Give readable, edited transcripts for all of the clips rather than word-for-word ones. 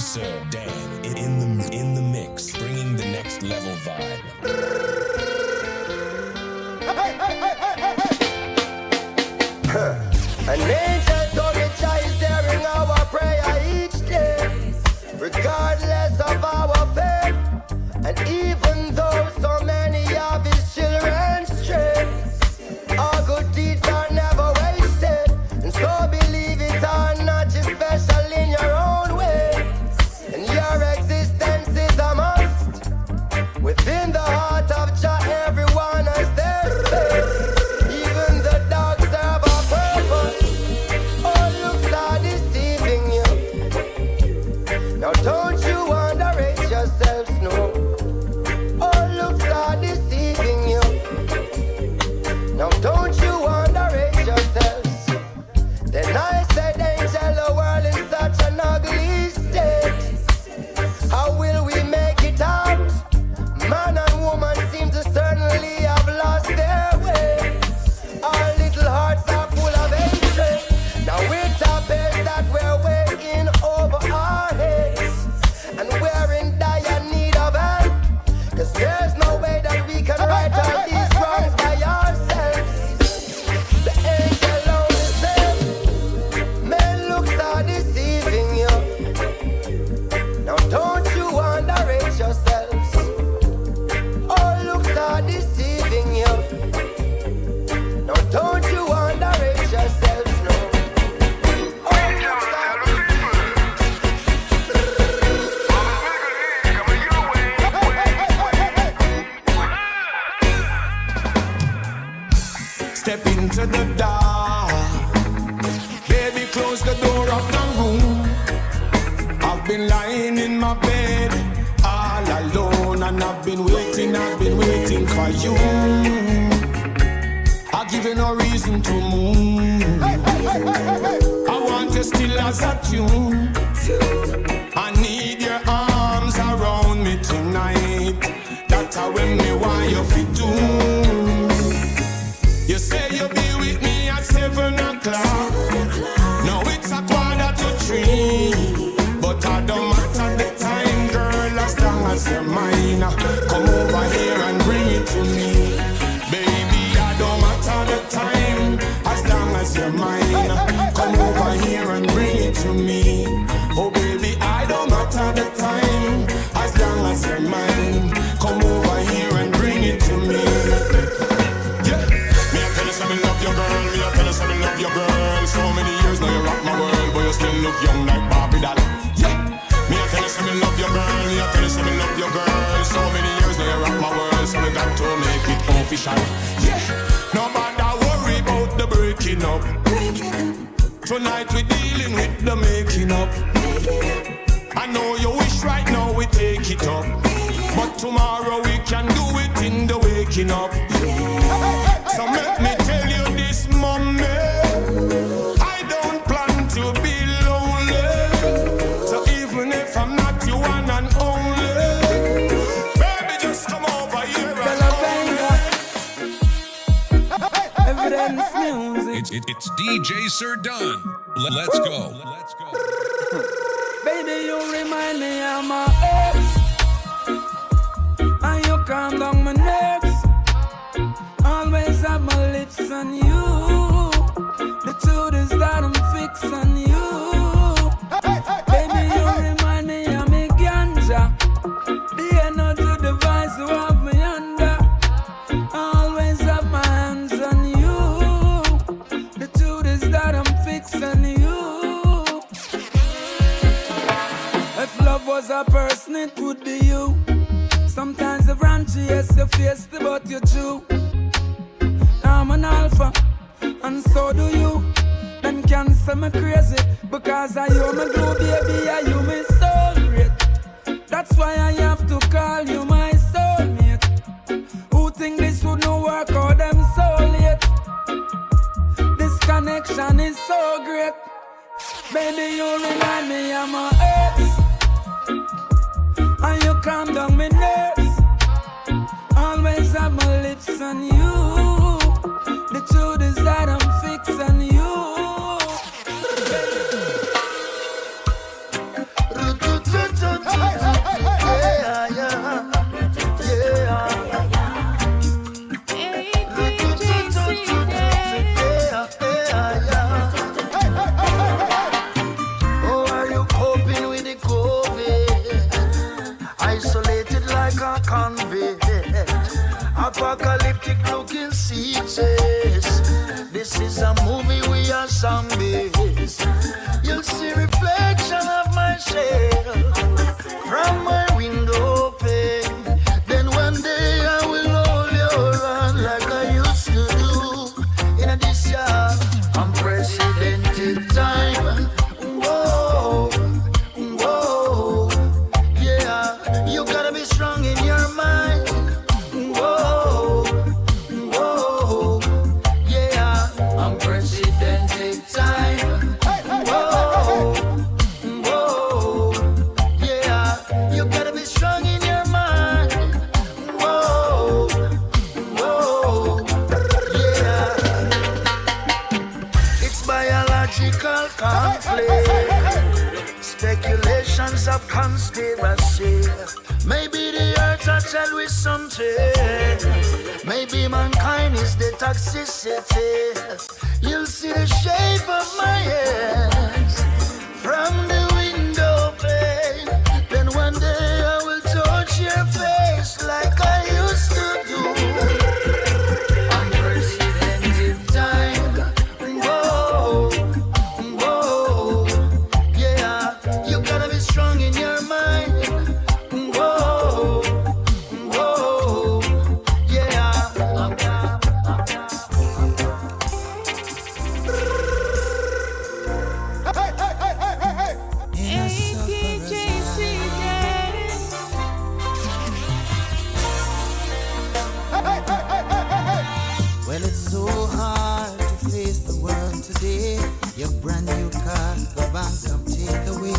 Sir Dan in the mix, bringing the next level vibe. An angel Together is hearing our prayer each day, regardless of our faith. And even though so many of his children stray, our good deeds are never wasted. And so believe it or not, you're special in your own way. And your existence is a must. Within the heart of Jah, everyone has their space. Even the dogs serve a purpose. All looks are deceiving you. Now don't you underrate yourselves, no. All looks are deceiving you. Now don't you underrate yourselves. Then I said, angel, the world is such an ugly state. How will we make it out? Man and woman seem to certainly have lost their way. Our little hearts are full of hatred. Now we're topics that we're weighing over our heads. And we're in dire need of help. Cause there's no way that we can right all these wrongs by ourselves. The angel only said, men looks are deceiving you. Now don't you underrate yourselves. All looks are deceiving you. Now don't you underrate yourselves, no. All looks are Step into the dark. Baby, close the door of the room. I've been lying in my bed all alone, and I've been waiting for you. I've given no reason to move. I want you still as a tune. I need your arms around me tonight. That's how when me want you fit do. You say you'll be with me at 7 o'clock. Now it's 2:45. But I don't matter the time, girl, as long as you're mine. Come over here and bring it to me. Baby, I don't matter the time, as long as you're mine. Come over here and bring it to me. Oh baby, I don't matter the time, as long as you're mine. Come over here and bring it to me. Me love your girl, me I tell you some love your girl. So many years now you rock my world, but you still look young like Barbie doll. Yeah. Me I tell you some love your girl, me I tell you some love your girl. So many years now you rock my world, so we got to make it official. Yeah. Nobody worry about the breaking up. Tonight we dealing with the making up. I know you wish right now we take it up, but tomorrow we can do it in the waking up. So let me tell you this, mommy, I don't plan to be lonely. So even if I'm not your one and only, baby, just come over here and Evidence music. It's DJ Sir Dunn. Let's go. Let's go. Baby, you remind me of my ex, and you calm down my nerves. Always have my lips on you. The truth is that I'm fixed on you. Baby, you remind me of me ganja. The energy device you have me under. Always have my hands on you. The truth is that I'm fixed on you. If love was a person, it would be you. Sometimes the ranchy, yes, you face the but you're true. I'm an alpha, and so do you. Then can't say me crazy, because I you me glue, baby, I you me so great. That's why I have to call you my soulmate. Who think this would not work out, them so late. This connection is so great. Baby, you remind me of my ex, and you calm down my nerves. Always have my lips on you. The truth is that I'm fixing you. is a movie we are zombies. You'll see reflection of myself from my window pane. Then one day I will hold your hand like I used to do. In this year, unprecedented time. Whoa, whoa, yeah. You gotta be strong in your mind. Whoa, whoa, yeah. Unprecedented time. Whoa, whoa, yeah. You gotta be strong in your mind. Whoa, whoa, yeah. It's biological conflict, speculations of conspiracy. Maybe the earth will tell we something. Maybe mankind is the toxicity. You'll see the shape of my hands from the window pane. Then one day I will touch your face like I used to do. Unprecedented time. Whoa, whoa, yeah. You gotta be strong in your mind. Whoa, whoa, yeah. Well, it's so hard to face the world today. Your brand new car, the bank come take away.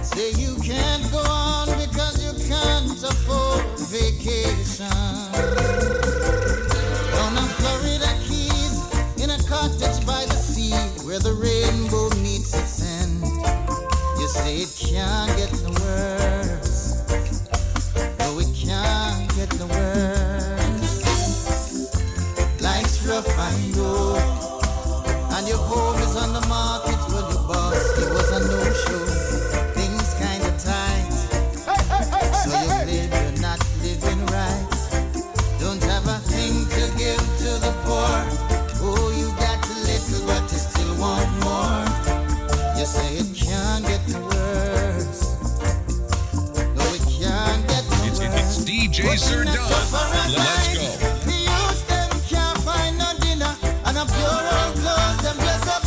Say you can't go on because you can't afford vacation. Down on Florida Keys, in a cottage by the sea, where the rainbow meets its end. You say it can't get no worse. No, it can't get no worse. Life's rough, I know. And your home is on the market when your boss, it was a no-show. Things kinda tight. So you live, you're not living right. Don't have a thing to give to the poor. Oh, you got a little, but you still want more. You say it can't get no worse. No, it can't get no worse. It's DJ Sir Don. Let's go. The youths, them can't find no dinner. And a pure old clothes, them dress up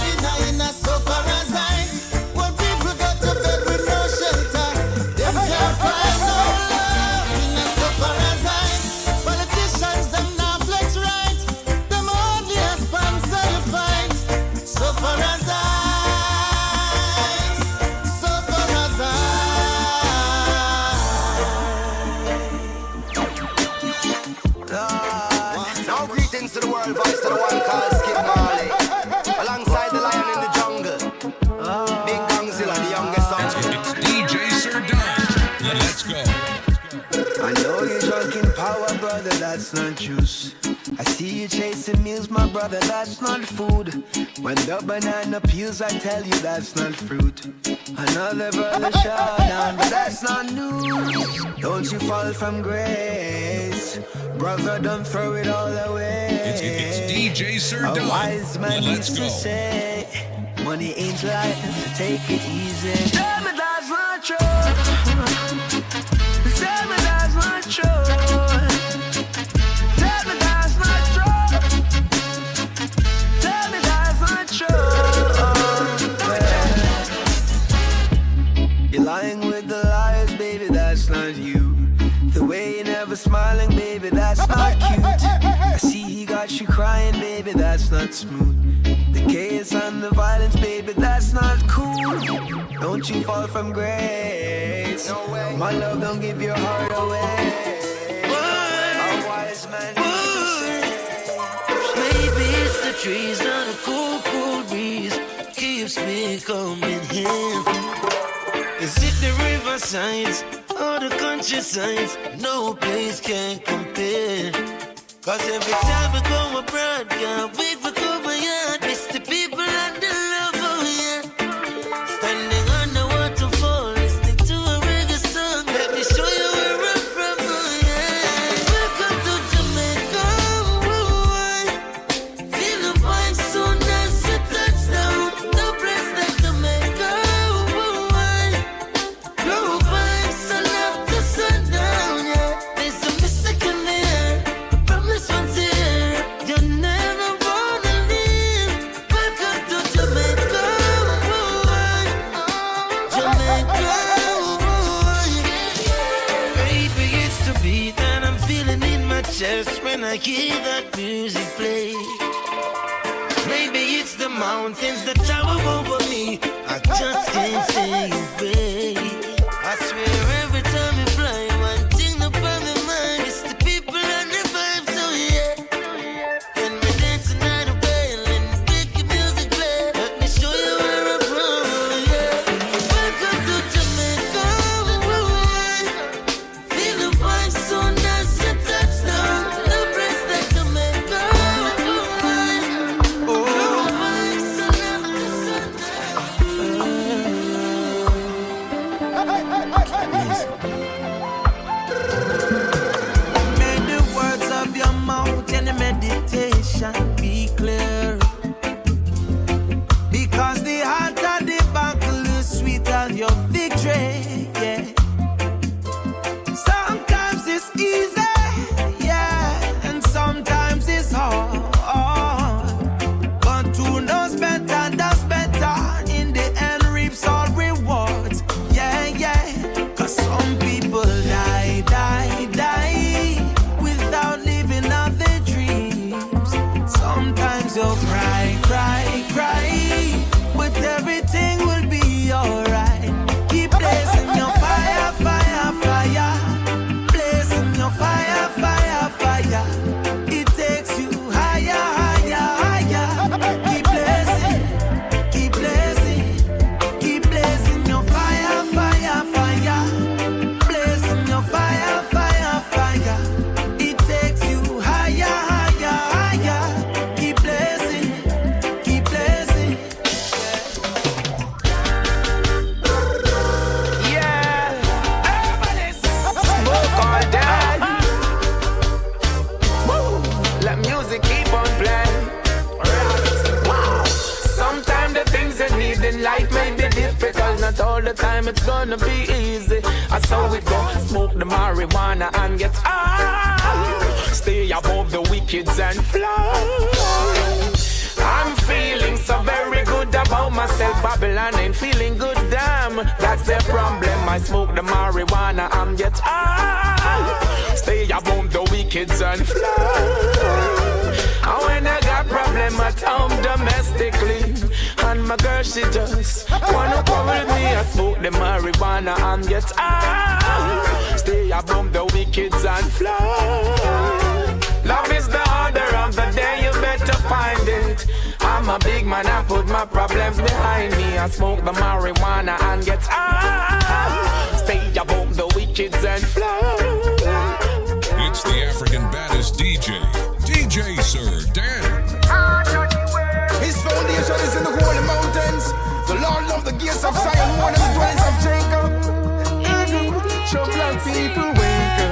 in a sofa resign. When people go to bed with no shelter, them can't find no love in a sofa resign. Politicians, them now flex right. Them only a sponsor you fight. Sofa resign. Sofa resign. Now greetings to the world, voice to the one called Skip Marley. Alongside the lion in the jungle. Big Gangzilla, the youngest son. It's DJ Sir Don. Let's go. I know you're drunk in power, brother, that's not juice. I see you chasing meals, my brother, that's not food. When the banana peels, I tell you that's not fruit. Another brother shot down, but that's not news. Don't you fall from grace, brother, don't throw it all away. It's DJ Sir Don. A wise man Let's used go. to say, money ain't life, take it easy. Tell me that's not true. Tell me that's not true. Tell me that's not true. Tell me that's not true. You're lying with the liars, baby, that's not you. The way you're never smiling, baby, that's not cute. I see he got you crying, baby, that's not smooth. The chaos and the violence, baby, that's not cool. Don't you fall from grace. No way. My love, don't give your heart away. A wise man used to say. Maybe it's the trees and a cool, cool breeze keeps me coming here. Is it the riversides or the countrysides? No place can compare. Cause every time we go abroad, can't wait for come my yard. Miss the people and the love, oh yeah. Standing on the waterfall, listening to a reggae song. Let me show you where I'm from, oh yeah. Welcome to Jamaica, oh, feel the vibe so nice. when I hear that music play. Maybe it's the mountains that tower over me. I just can't stay away. I swear every time we fly, one thing upon my mind is the people and the vibe. So yeah, when we dance tonight away and make your music play, let me show you where I'm from. Yeah, welcome to Jamaica. Feel the vibe so nice and touchdown. The place like Jamaica. May the words of your mouth and the meditation be clear, because the heart of the battle is sweet as your victory. Yeah. Sometimes it's easy, yeah, and sometimes it's hard. But who knows better, does better. In the end, reaps all rewards. Yeah, yeah. 'Cause some people die without living out their dreams. Sometimes you'll cry, but everything will be alright. Keep blazing your fire, blazing your fire. It takes you higher. Keep blazing your fire. Blazing your fire. It takes you higher. Keep blazing. Yeah. Smoke all day. Woo. Let music keep on playing. Wow. Sometimes the things you need in life may be difficult. Not all the time it's gonna be easy. That's how it go. Smoke the marijuana and get high. Stay above the wickeds and fly. I'm feeling so very good about myself. Babylon ain't feeling good, damn. That's the problem. I smoke the marijuana and get high. Stay above the wickeds and fly. And when I got problem at home domestically, and my girl she just wanna come with me, I smoke the marijuana and get high. Stay above the wickeds and fly. Love is the order of the day, you better find it. I'm a big man, I put my problems behind me. I smoke the marijuana and get high. Stay above the wickeds and fly. It's the African baddest DJ Sir Dan. His foundation is in the holy mountains. The Lord loved the gates of Zion more than the dwellings of Jacob. Show black people wake up.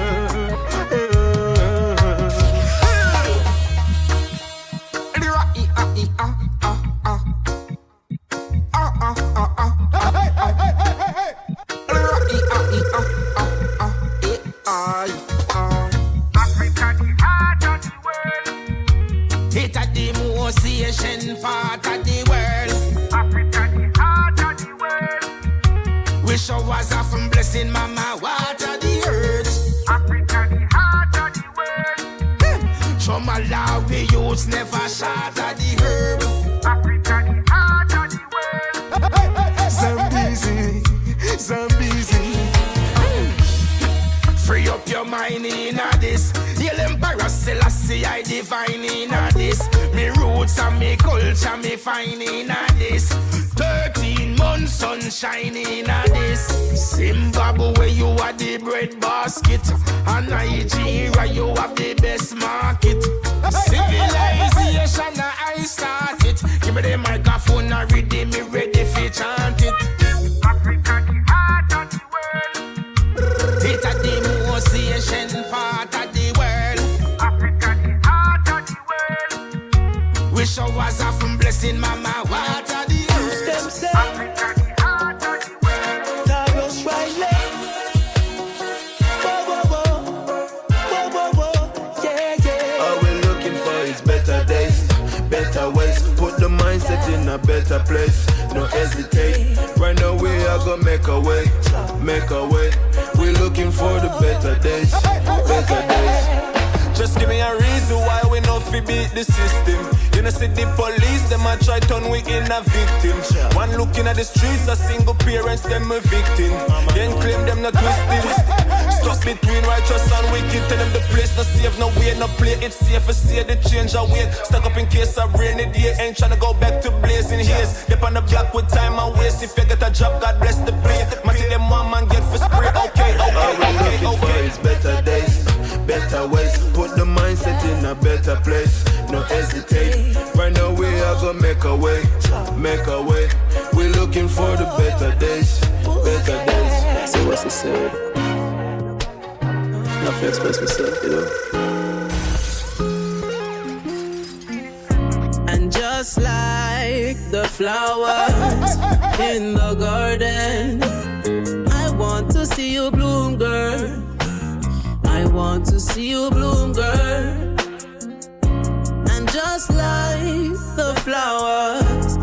It's a demonstration part of the world. Africa, the heart of the world. We showers off and blessing mama, water the earth. Africa, the heart of the world. From a law we use never short of the herb. Africa, the heart of the world. Zambezi. Free up your mind in this. The Emperor Selassie I divine in this. Me roots and me culture me find in this. 13 months sunshine in this. Zimbabwe you are the bread basket. And Nigeria you have the best market. Civilization I start it. Give me the microphone and read it, me ready for chant it. Africa, the heart of the world. It's a demonstration part of the world. Africa, the heart of the world. We showers off and blessing mama, water the earth. Them say, Africa, the heart of the world. Tarrus Riley. Whoa, yeah. All we're looking for is better days, better ways. Put the mindset in a better place. No hesitate. Right now we are gonna make a way. We're looking for the better days, better days. Just give me a reason why we no fi beat the system. You know see the police, them a try turn we in a victim. One looking at the streets, a single parents, them a victim. Then claim them not twisting. Stuck between righteous and wicked. Tell them the place no safe, no way, no play. It's safe to see the change I wait. Stuck up in case of rainy day. Ain't tryna go back to blazing haze. Dip on the block with time and waste. If you get a job, God bless the place. Matty them mom and get for spray. Okay. It's better days, better ways. Put the mindset in a better place. No hesitate. Right now we are gonna make a way. We're looking for the better days. So what's the say? Nothing express myself, you know. And just like the flowers in the garden, I want to see you bloom, girl. I want to see you bloom, girl. And just like the flowers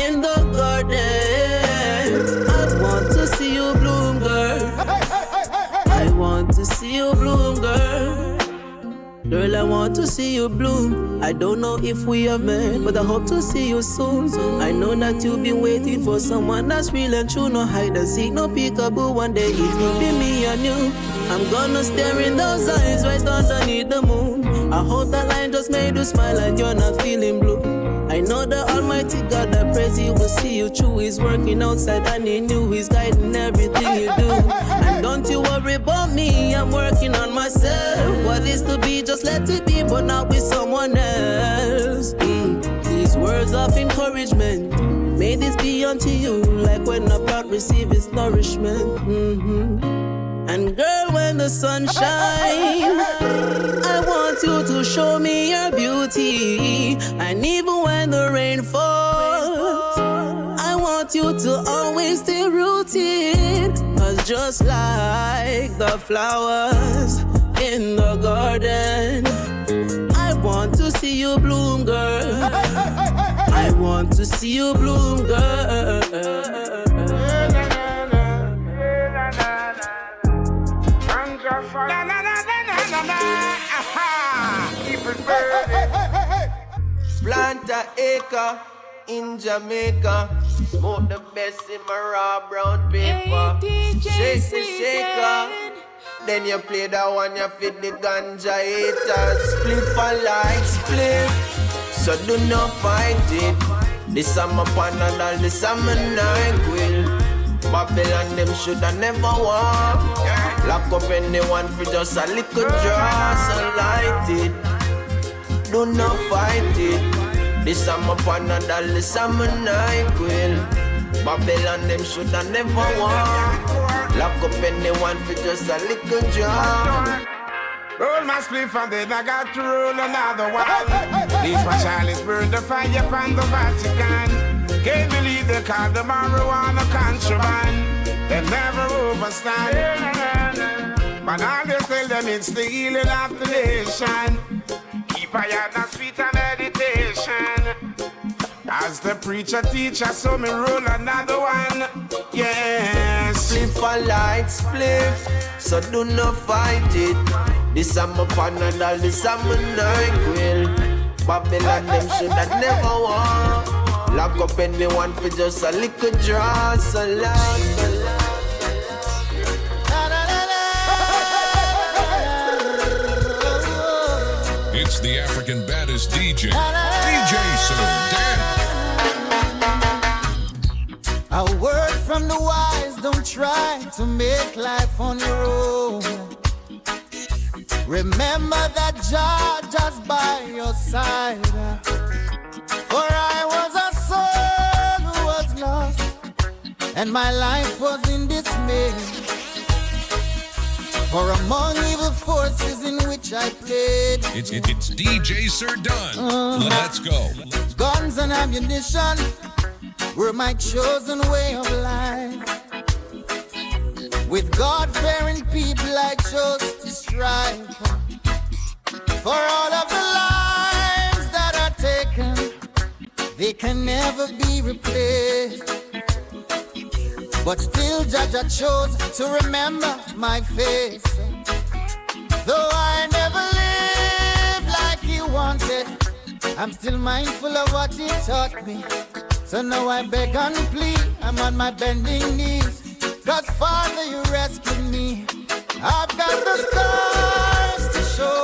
in the garden, I want to see you bloom, girl. I want to see you bloom, girl. Girl, I want to see you bloom. I don't know if we have met, but I hope to see you soon. I know that you've been waiting for someone that's real and true. No hide and seek, no peekaboo. One day it will be me and you. I'm gonna stare in those eyes right underneath the moon. I hope that line just made you smile and you're not feeling blue. I know the Almighty God that prays He will see you through. He's working outside and He knew He's guiding everything you do. And don't you worry about me, I'm working on myself. What is to be, just let it be, but not with someone else. These words of encouragement, may this be unto you, like when a plant receives its nourishment. And girl, when the sun shines, I want you to show me your beauty. And even when the rain falls, I want you to always stay rooted. Cause just like the flowers in the garden, I want to see you bloom, girl. I want to see you bloom, girl. Plant a acre in Jamaica. Smoke the best in my raw brown paper. Shake the shaker. Then you play that one, you fit the ganja haters. Split for light, split. So do not fight it. This is my panadol, this is my Nyquill. Babylon, them shoulda never walk. Lock up anyone for just a little draw, so light it. Do not fight it. This is my panadol, this is my Nyquill. Babylon, them shoulda never walk. Lock up anyone for just a little draw. Roll my spliff and then I got to roll another one. Leave my chalice, burn the fire upon the Vatican. Can't believe they call the marijuana contraband. They never overstand. But all they tell them it's the healing of the nation. Keep a yard and sweet and meditation. As the preacher teacher, so me roll another one. Yes. Split for light, split. So do not fight it. This is my panadol, this is my Nyquill. Babylon, them shoulda never walk. Lock up anyone for just a little draw, so long. It's the African baddest DJ, DJ Sir Dan. A word from the wise, don't try to make life on your own. Remember that Jah just by your side. For I was a soul who was lost, and my life was in dismay. For among evil forces in which I played, It's DJ Sir Dan. Let's go. Guns and ammunition were my chosen way of life. With God-fearing people I chose to strive. For all of the lives that are taken, they can never be replaced. But still Jah chose to remember my face. Though I never lived wanted. I'm still mindful of what he taught me. So now I beg and plead, I'm on my bending knees. God, Father, you rescued me. I've got the scars to show.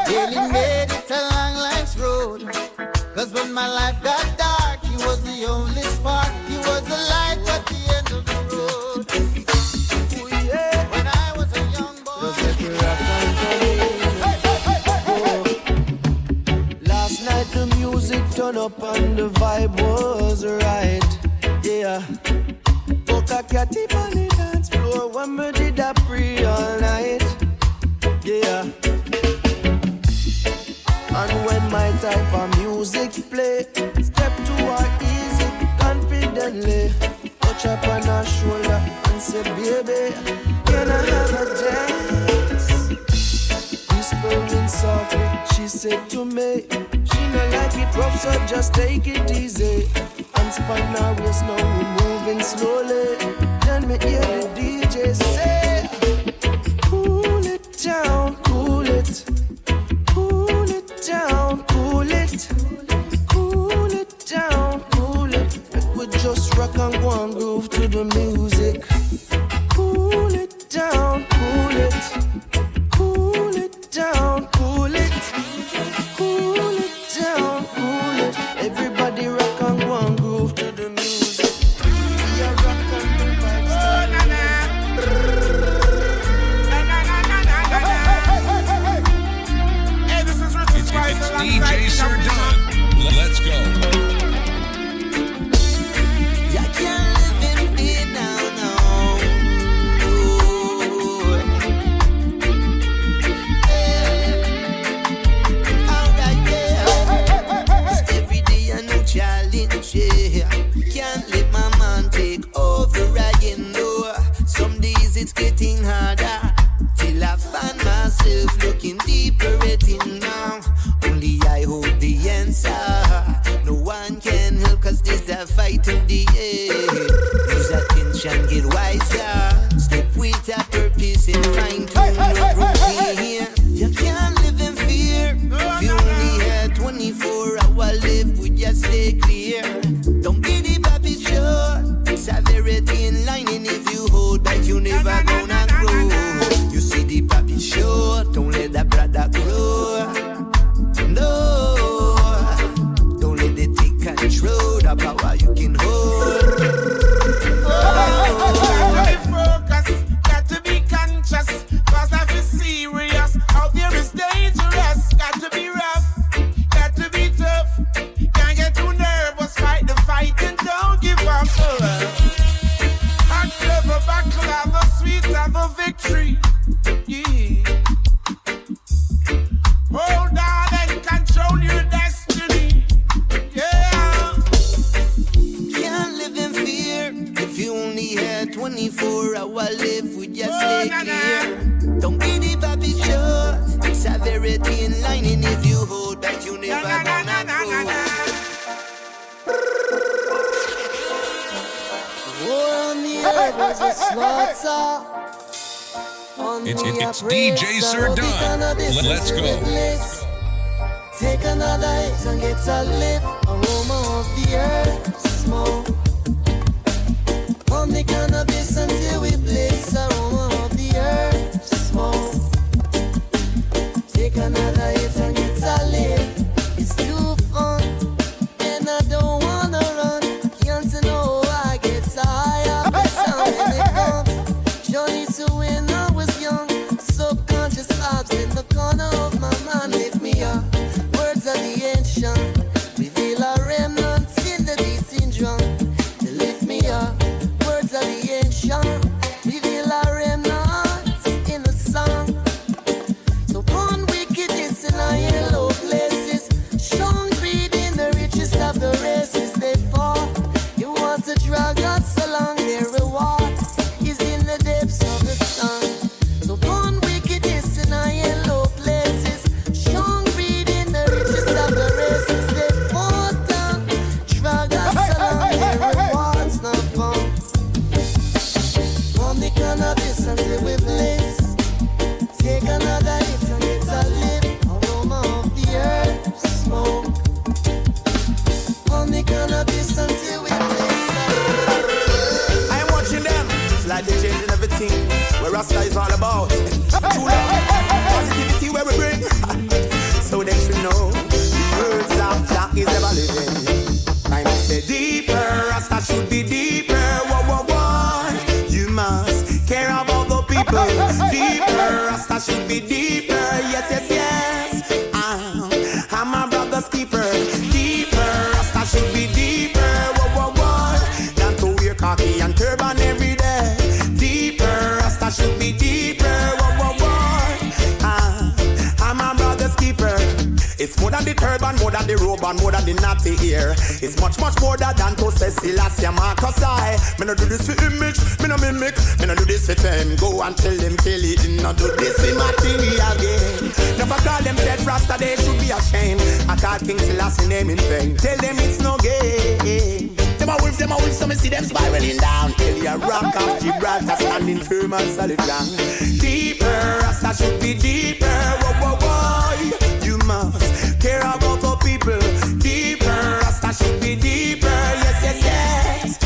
Daily made it a long life's road. Cause when my life got dark, he was the only spark. He was the light at the end of the road. Ooh, yeah. When I was a young boy. Last night the music turned up and the vibe was right. Yeah. Boca catty on the dance floor when me did a pre all night. Yeah. And when my type of music play, step to her easy, confidently. Touch up on her shoulder and say, baby, can I have a dance? Whispering softly, she said to me, she not like it rough, so just take it easy. And span her waist, now we're moving slowly. Then me hear the DJ say, cool it down, cool it. Cool it down, cool it. Cool it down, cool it. We just rock and go and groove to the music. Cool it down, cool it. Cool it down, cool it. Cool it down, cool it. Everybody rock and go and groove to the music. We are rock and the vibes. Oh, na na. It's DJ Sir Done. Let's go. I can't live in fear now, no. Ooh. Yeah. Alright, yeah. Just every day a new challenge, yeah. Can't let my man take over again, no. Some days it's getting harder, till I find myself looking deeper at him now. Only I hold the answer. No one can help, cause there's a fight in the air. Use attention, get wiser. Step with a purpose and find to no routine. You can't live in fear. If you only had 24 hours left, we just stay clear. Don't be the baby sure. Severity in line, and if you hold back, you never gonna grow. You see the baby sure. Don't let that brother grow. No, don't let it take control. The power you can hold. Got to be focused, got to be conscious. Cause life is serious, out there is dangerous. Got to be rough, got to be tough. Can't get too nervous, fight the fight and don't give up. After the battle of the sweet of the victory. Yeah. Hold on and control your destiny. Yeah. Can't live in fear. If you only had 24 hours left, we just stay clear. Don't be the baby sure. Severity in line, and if you hold back, you never gonna grow. War on the earth was a slaughter. It's DJ Sir Done. Let's go. Take another hit and get a lift. Aroma of the earth, smoke. On the cannabis until we bliss. Aroma of the earth, smoke. Take another hit and get a lift. It's too fun, and I don't wanna run. Can't you know I get tired? The sound when it comes. Johnny to when I was young. Subconscious thoughts in the corner of my mind lift me up. Words of the ancient reveal our remnants in the deep Rasta is all about. True love, positivity where we bring. So they should know the words of Jah is ever living. I say deeper, Rasta should be deeper. Whoa, whoa, whoa. You must care about the people. Deeper, Rasta should be deeper. Yes, yes, yes. I'm my brother's keeper. Deeper, Rasta should be deeper. Whoa, whoa, whoa. Than to wear khaki and turban every day. Deeper, Rasta should be deeper. Whoa, whoa, whoa. I'm my brother's keeper. It's more than the turban, more than the robe, and more than the natty ear. It's much, much more than to say Sizzla, Marcus I. Me no do this for image, me no mimic. Me no do this for fame. Go and tell them kill it. No do this for material gain. Never call them dead Rasta, they should be ashamed. I call King Sizzla's name in vain. Tell them it's no game. Them a wolf, so me see them spiraling down. Tell you rock off Gibraltar, standing firm and solid ground. Deeper, Rasta should be deeper. Whoa, whoa, whoa. You must care about the people. Deeper, Rasta should be deeper. Yes, yes, yes.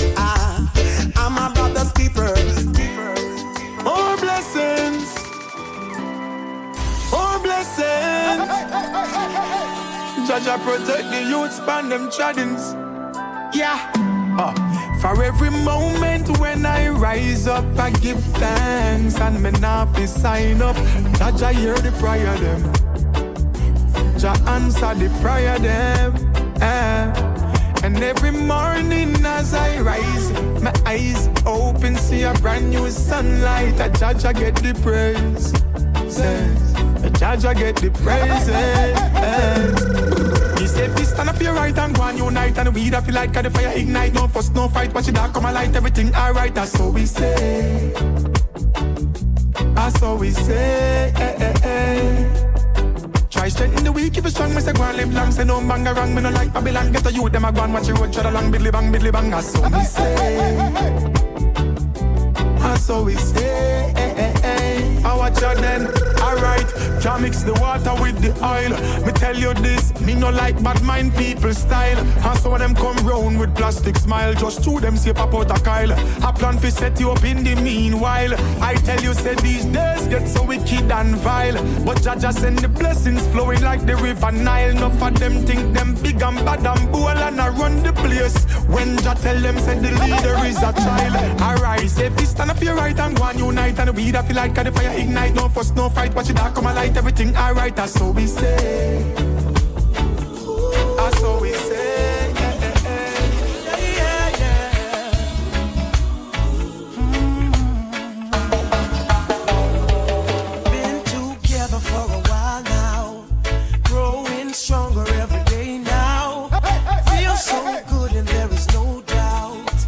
I'm my brother's keeper. More blessings. More blessings. Jaja protect the youths from them treadings. Yeah. For every moment when I rise up, I give thanks and me not be sign up. Jaja hear the prayer them. Jah answer the prayer them. And every morning as I rise, my eyes open, see a brand new sunlight. A Jaja get the praise. A Jaja get the praises. He said, if you stand up your right and go and unite, and we da feel like the fire ignite. No fuss, no fight, watch it dark come a light, everything alright. That's what we say. That's what we say. Try strengthen the weak, if you strong, me say go and live long. Say no bang around, me no like Babylon. Get a youth, them a go and watch the road, tread along, bidly bang, that's what we say. That's what we say. I watch out then, alright. Can't mix the water with the oil. Me tell you this, me no like bad mind people style. And some of them come round with plastic smile. Just two them say pop out a Kyle. I plan to set you up in the meanwhile. I tell you, say these days get so wicked and vile. But Jaja send the blessings flowing like the river Nile. Enough of them think them big and bad and bold and I run the place. When Jah tell them, say the leader is a child. Alright, say if you stand up your right and go and unite, and we da feel like the fire ignite. No fuss, no fight, watch it dark come a light, everything alright, that's what we say. That's what we say. Been together for a while now, growing stronger every day now. Feel so good and there is no doubt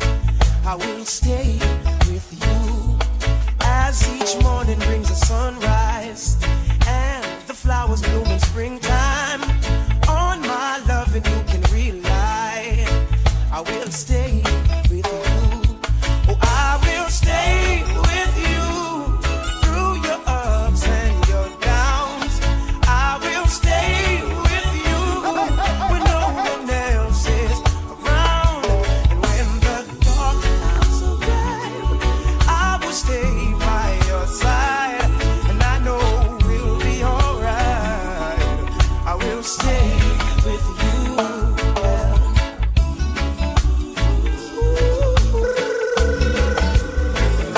I will stay with you as each morning brings a sunrise and the flowers bloom in springtime. On my love and you can rely. I will stay with you. Oh, I will stay with you through your ups and your downs. I will stay with you when no one else is around. And when the dark clouds arrive, I will stay by your side. And I know we'll be alright. I will stay with you.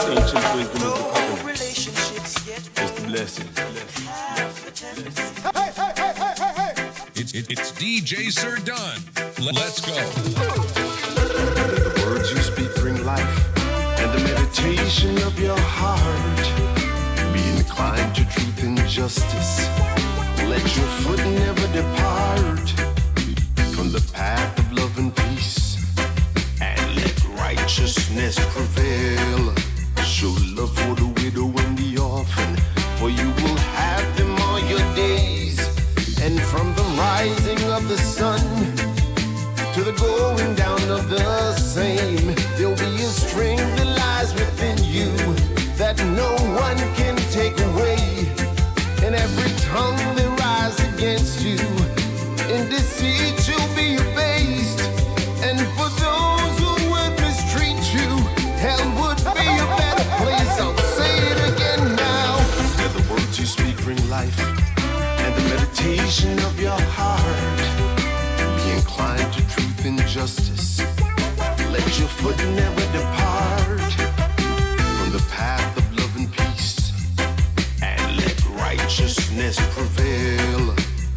Ancient wisdom of the covenant. Relationships get It's the blessing. It's DJ Sir Dunn. Let's go. The words you speak bring life, and the meditation of your heart. Be inclined to truth and justice. Let your foot never depart from the path of love and peace, and let righteousness prevail. Show love for the widow and the orphan, for you will have them all your days. And from the rising of the sun to the going down of the same, there'll be a strength that lies within you that no one can take away. And every tongue that rise against you, in deceit you'll be abased. And for those who would mistreat you, hell would be a better place. I'll meditation of your heart. Be inclined to truth and justice. Let your foot never depart from the path of love and peace. And let righteousness prevail.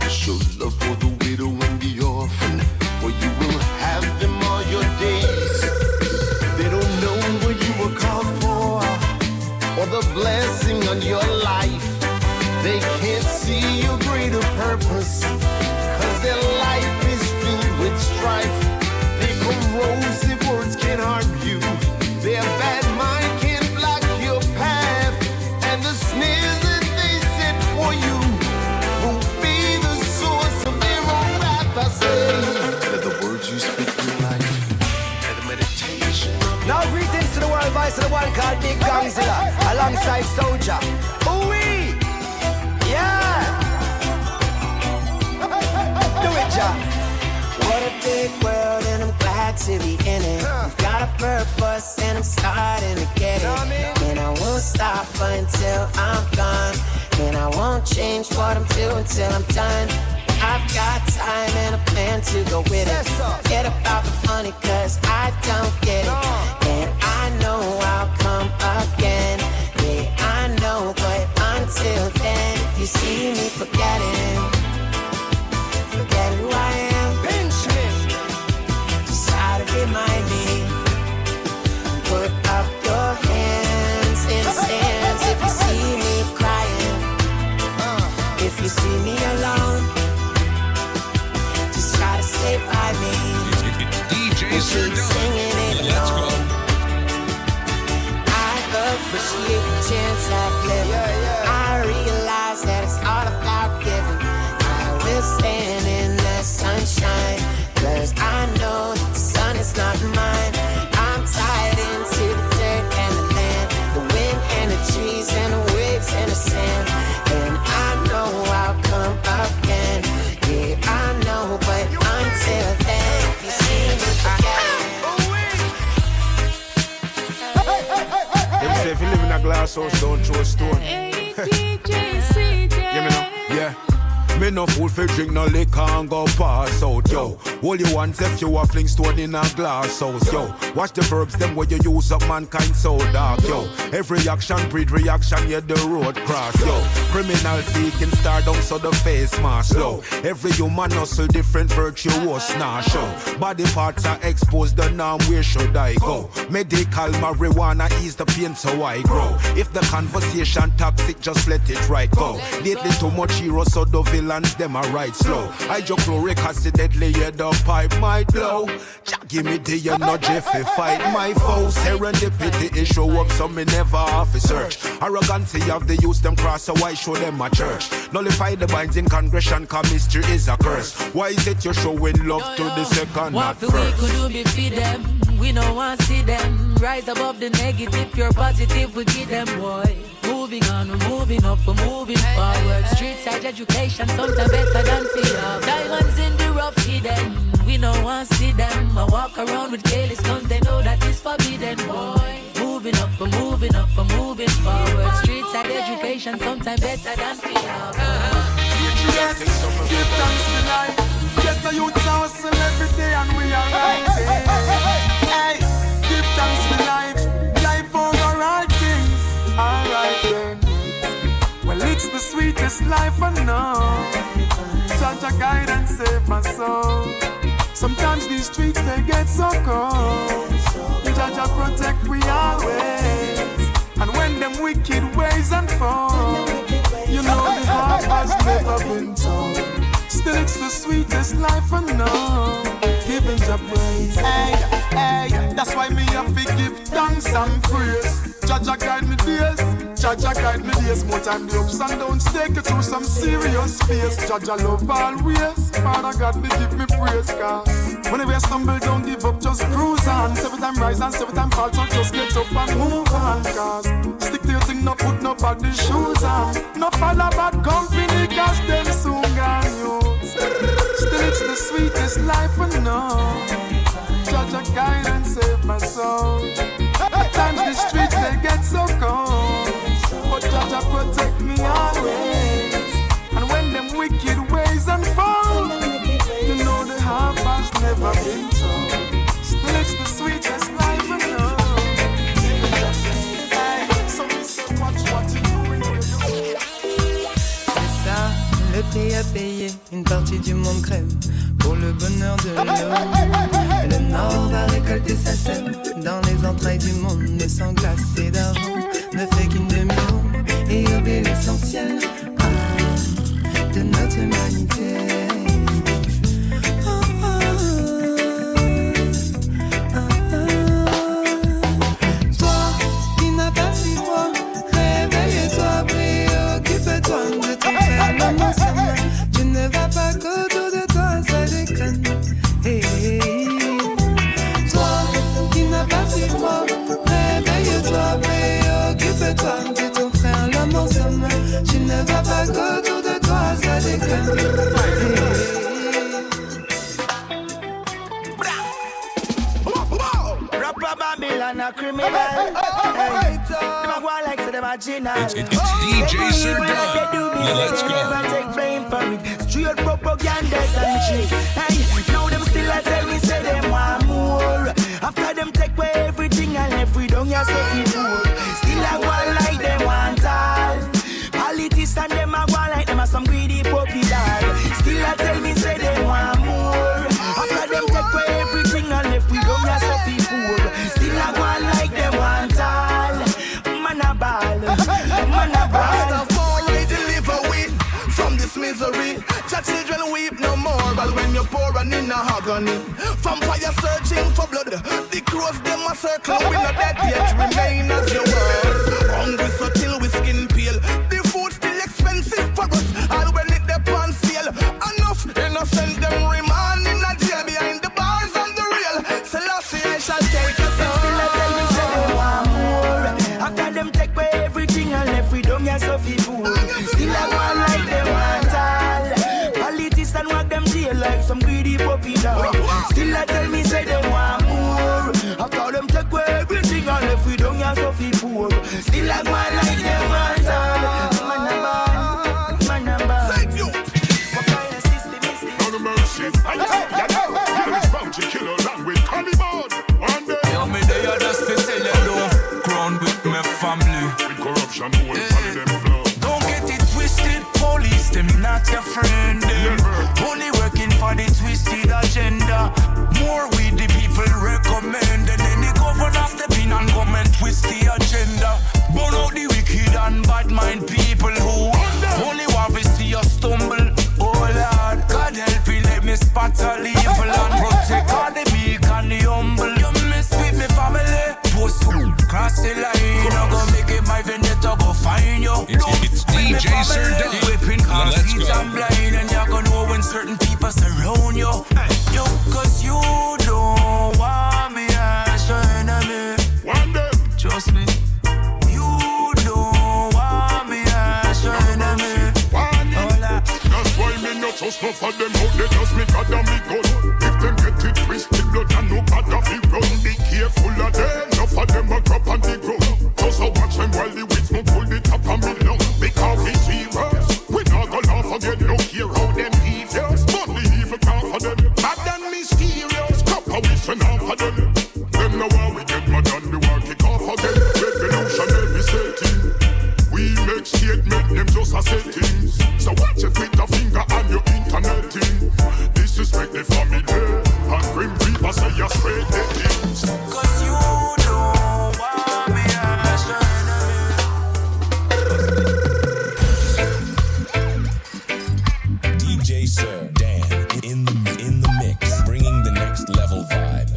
Show love for the widow and the orphan, for you will have them all your days. They don't know what you were called for, or the blessing on your life. They can't see your greater purpose, cause their life is filled with strife. Their corrosive words can harm you. Their bad mind can block your path, and the snares that they set for you will be the source of their own wrath. I say, let the words you speak in life, and the meditation. Now greetings to the world voice of the one called Big Gangzilla, alongside SOJA. Ooh-wee! Yeah! Do it, Jah! What a big world, and I'm glad to be in it. I've got a purpose, and I'm starting to get it. And I won't stop until I'm gone. And I won't change what I'm doing till I'm done. I've got time and a plan to go with it. Forget about the money, cause I don't get it. And I know I'll come again. Yeah, I know, but until then, if you see me forgetting who I am, just try to remind me. Put up your hands in the stands if you see me crying. If you see me alone, just try to stay by me. DJ Keep singing it along. I appreciate the chance I've lived. I realize that it's all about giving. I will stand in the sunshine, cause I know that the sun is not mine. I'm tied into the dirt and the land, the wind and the trees and the waves and the sand. And I know I'll come again. Yeah, I know, but until then, if you see me Them say if you live in a glass house, don't throw a stone. Yeah, me know? Yeah. Me no fool for drink no liquor and go pass out, yo. All you want if you a fling stone in a glass house, yo. Watch the verbs, them where you use up mankind so dark, yo. Every action breed reaction, yeah, the road cross, yo. Criminal seeking stardom, so the face mask, yo. Every human hustle, different virtuous, nah, show. Body parts are exposed, the norm, where should I go? Medical marijuana ease the pain, so I grow. If the conversation toxic, just let it right go. Lately too much hero, so the villains, them are right slow. Hydrochloric acid, deadly, yeah, the pipe might blow. Give me the energy if I fight my foes. Serendipity is show up, so me never have to search. Arrogancy of the youth, them cross, so I show them a church. Nullify the binds in congregation, cause mystery is a curse. Why is it you're showing love to the second, not first? What we could do be feed them, we don't want to see them. Rise above the negative, pure positive, we give them, boy. Moving on, we're moving up, we're moving forward. Street side education, sometimes better than fear. Diamonds in the rough hidden, we don't want to see them. I walk around with careless guns, they know that it's forbidden, boy. Moving up, we're moving up, we're moving forward. Street side education, sometimes better than fear. Yes, give thanks for life. Get a youth hustle every day and we are right. Hey, give thanks for life. Life over all things. Alright then. Well, it's the sweetest life I know. Jah guide and save my soul. Sometimes these streets they get so cold. Jah protect we always. And when them wicked ways unfold, you know the heart has never been told. Still it's the sweetest life I know. Giving Jah praise. Hey, hey, that's why me have to give thanks and praise. Jah guide me days, Jah guide me days. More time the ups and downs take you through some serious space. Jah love always, Father God me give me praise. Cause whenever I stumble don't give up, just cruise on. 7 times rise and 7 times fall, so just get up and move on. Cause stick to your thing, no put nobody shoes on. No follow bad company, cause them soon gone you. Still it's the sweetest life I know. Jah guide and save my soul. At times the streets they get so cold, but Jah protect me always. And when them wicked ways bonheur de l'eau. Le Nord va récolter sa sève dans les entrailles du monde. Le sang glacé d'argent ne fait qu'une demi-ronde et oublie l'essentiel de notre humanité. Toi de ton frère, maman, ça va. Tu ne vas pas qu'autour de toi, ça déconne. Hey, hey, hey. Toi qui n'as pas si froid, réveille-toi, préoccupe-toi de ton frère, l'amour, ça va. Tu ne vas pas qu'autour de toi, ça déconne. Hey, hey. Rapper Babylon a criminal. It's DJ Sir Let's go. Take blame for it. Straight propaganda and shit. Hey, now them still a tell me say them want more. After them take away everything and left we don't have something more. Still a go like them want all. Politicians them a go like them are some greedy puppy dog. Still a tell me say them want more. After them take away everything and left we don't have something more. Still a go like them want all. Man a ball, man a ball. Rastafari deliver we from this misery. Your children weep no more, but when you're poor and in a agony. Vampire searching for blood, the crows them a circle. We not dead yet, remain as you were. Hungry so till we skin peel. The food still expensive for us, all when it dey on sale. Enough innocent them remand in a jail behind the bars and the real. Selassie I shall take us all. Still a tell me say they want more. After them take away everything and left we don't have so people. Still a go like them want all. Politicians walk them jail like some greedy puppy dog. Still a tell me say they want more. After them take away everything and left we don't have so people. Still a go like them want all. Man a bad, man a bad. Thank you. What kind of system is this? No mercy. You're bound to kill along with Caliban. One day. Yo, me they are just to sell you though. Crown with my family. With corruption, who will follow them flow. Don't get it twisted. Police, them not your friend. Only working for the twisted agenda. More we the people recommend. And then the governor step in and come and twist the agenda. Burn out the wicked and bad mind people who only want to see us stumble. Oh Lord, God help me, let me spot all evil and protect all the meek and the humble. You mess with me family, post cross the line. I'm gonna make it my vendetta, go find you. It's DJ Sir Let's go. I'm blind and you're gonna know when certain people surround you. Yo, cause you don't want me as your enemy. One day, trust me. You don't want me as your enemy. That's why me not trust no for them out. They just me God and me gun. If them get it twisted, blood and no God of it run. Be careful of them. Enough of them a drop on the ground. Just a watch them while the wits no pull the top of me lung. Because it's serious. We not gonna forget, no care how them devious. But the evil can't for them. Bad and mysterious. Copper we send off for them. Them know how we get mad and the war kick off again. Revolution every setting. We make statement, them just a settings. So watch your Twitter finger and your internet thing. Disrespect the family. And grim people say you're straight things. Cause you don't want me as your DJ Sir Dan in the mix, bringing the next level vibe.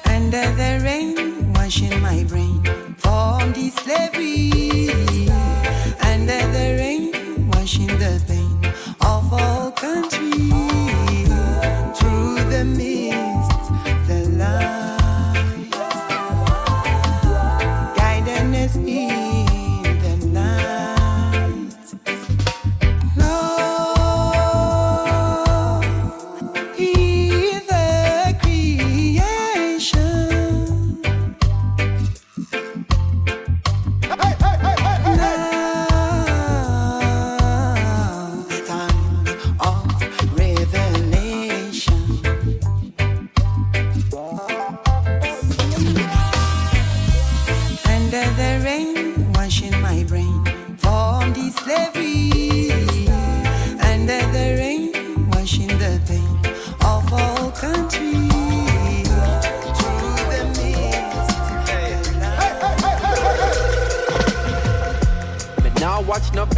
Under the rain, washing my brain.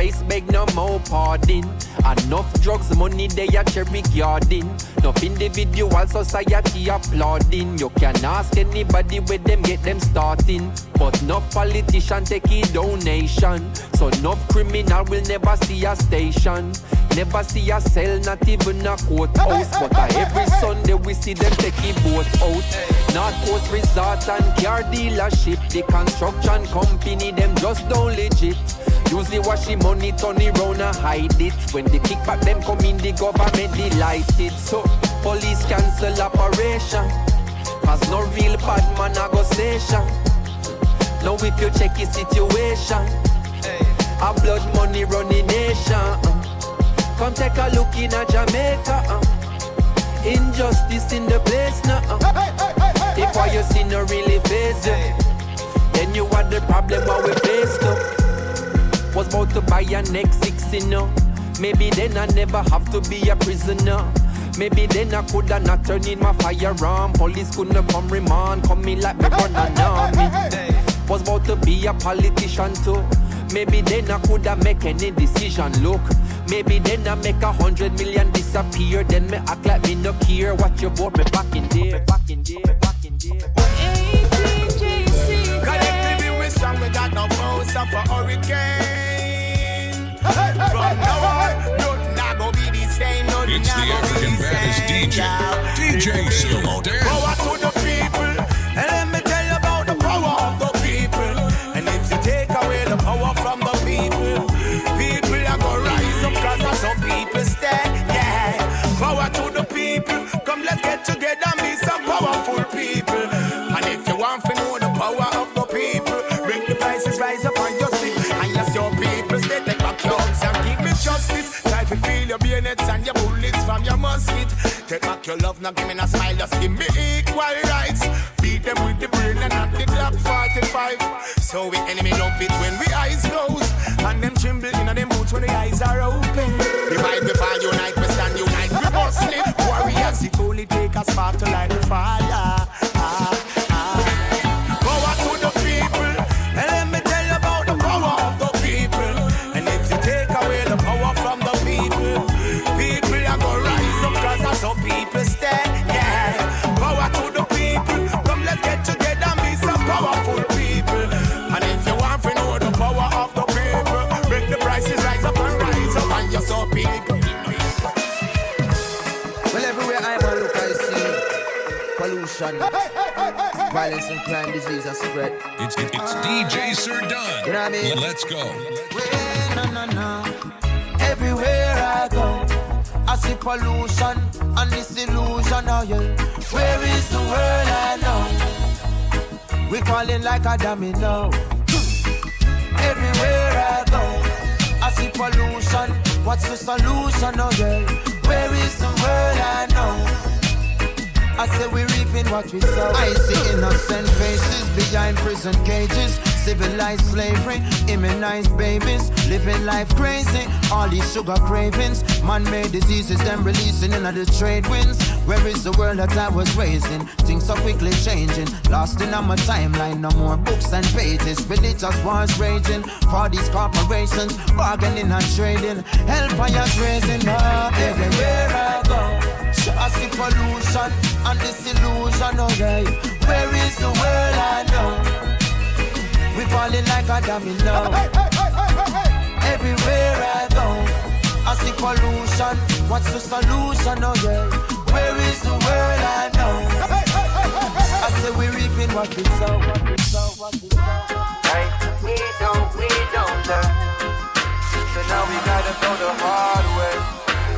face, beg no more pardon. Enough drugs, money, they a cherry garden. Enough individual society applauding. You can ask anybody where them get them starting. But no politician take a donation. So no criminal will never see a station. Never see a cell, not even a courthouse. But every Sunday we see them take a boat out. North Coast Resort and car dealership. The construction company, them just don't legit. Usually wash the money, turn it round and hide it. When the kickback them come in, the government delighted. So police cancel operation. Cause no real bad man a go station. Now if you check the situation, a blood money running nation. Come take a look in a Jamaica. Injustice in the place now. If what you see no really face you, then you are the problem what we face to. Was about to buy a next 60 now. Maybe then I never have to be a prisoner. Maybe then I coulda not turned in my firearm. Police couldn't come remand, come in like me run an army. Was about to be a politician too. Maybe then I coulda make any decision. Look, maybe then I make 100 million disappear. Then me act like me no care. What you bought me back in there. Collectively we strong, we got no force of a hurricane. From now on, nothing not go be the same. It's the African baddest DJ, DJ Sizzla. Power to the people, and let me tell you about the power of the people. And if you take away the power from the people, people are gonna rise up cause that's how people stand. Yeah, power to the people. Come let's get together and be some powerful people. And if you want to know the power of the people, bring the prices rise up on your seat. And yes, your people stay take back your house and give me justice. Try to feel your bayonets and your bullets from your musket. Take back your love, now give me a smile, just give me equal rights. Beat them with the brain and not the Glock 45. So we enemy love it when we eyes close, and them tremble in them boots when the eyes are open. Divide we fall, unite we stand, unite we must live. Warriors, it only take a spark to light the fire. Power to the people, and let me tell you about the power of the people. And if you take away the power from the people, people are gonna rise up cause that's how people stand. Yeah, power to the people. Come let's get together and be some powerful people. And if you want to know the power of the people, make the prices rise up and you're so people. Well, everywhere I look, I see pollution, violence and crime, disease are spread. It's DJ Sir Dunn. You know what I mean? Let's go. No. Everywhere I go, I see pollution and disillusion. Oh yeah. Where is the world I know? We falling like a domino. Everywhere I go, I see pollution. What's the solution? Oh yeah. Where is the world I know? I say we reaping what we sow. I see innocent faces behind prison cages. Civilized slavery, immunized babies, living life crazy. All these sugar cravings, man-made diseases, them releasing in the trade winds. Where is the world that I was raised in? Things are quickly changing, lost in my timeline. No more books and pages, religious wars raging. For these corporations, bargaining and trading. Hellfires raising up everywhere I go. I see pollution and disillusion, okay. Where is the world I know? We falling like a domino. Everywhere I go, I see pollution. What's the solution, oh yeah? Where is the world I know? I say we reaping what we sow. Hey, we don't learn. So now we gotta go the hard way.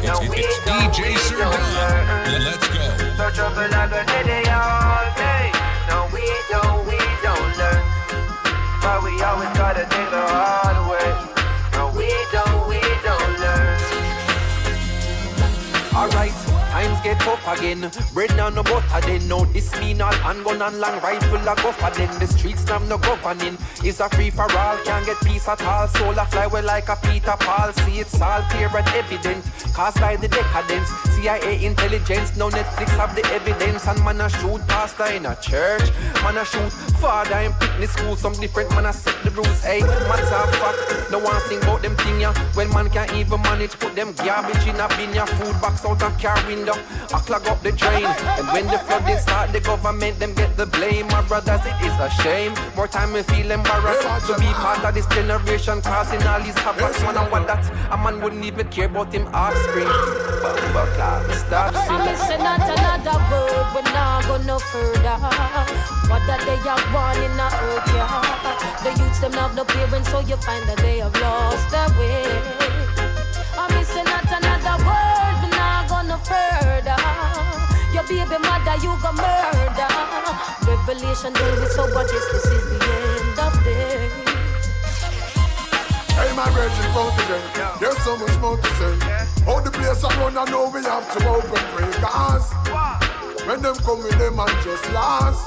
It's DJ Sir Dunn. Let's go. So trouble like a city all day. No, we don't learn. But we always gotta take the hard way. No, we don't learn. Alright, I times get tough again. Bread now no butter then. No this mean all handgun and long rifle a go for them. The streets now no governing. It's a free for all, can't get peace at all. Soul a fly well like a Peter Paul. See it's all clear and evident, caused by the decadence. CIA intelligence, now Netflix have the evidence. And man a shoot pastor in a church, man a shoot father in picnic school. Some different man a set the rules. Hey, man's a fuck, no one sing about them thing ya. When man can't even manage, put them garbage in a bin ya. Food box out a car window, I clog up the drain. And when the flooding start, the government them get the blame. My brothers, it is a shame. More time we feel embarrassed to be part of this generation, causing all these havoc. Man, I want that a man wouldn't even care about him offspring. But stop singing. I'm missing not another word, we're not go no further. What that they are born in a earth, yeah. The youths them have no parents, so you find that they have lost their way. I'm missing not another word, we're not go no further. Your baby mother, you go murder. Revelation will be so, but this is the end of day. Hey, my virgin fountain, there's so much more to say. All the place I run, I know we have to open breakers. When them come with them and just last,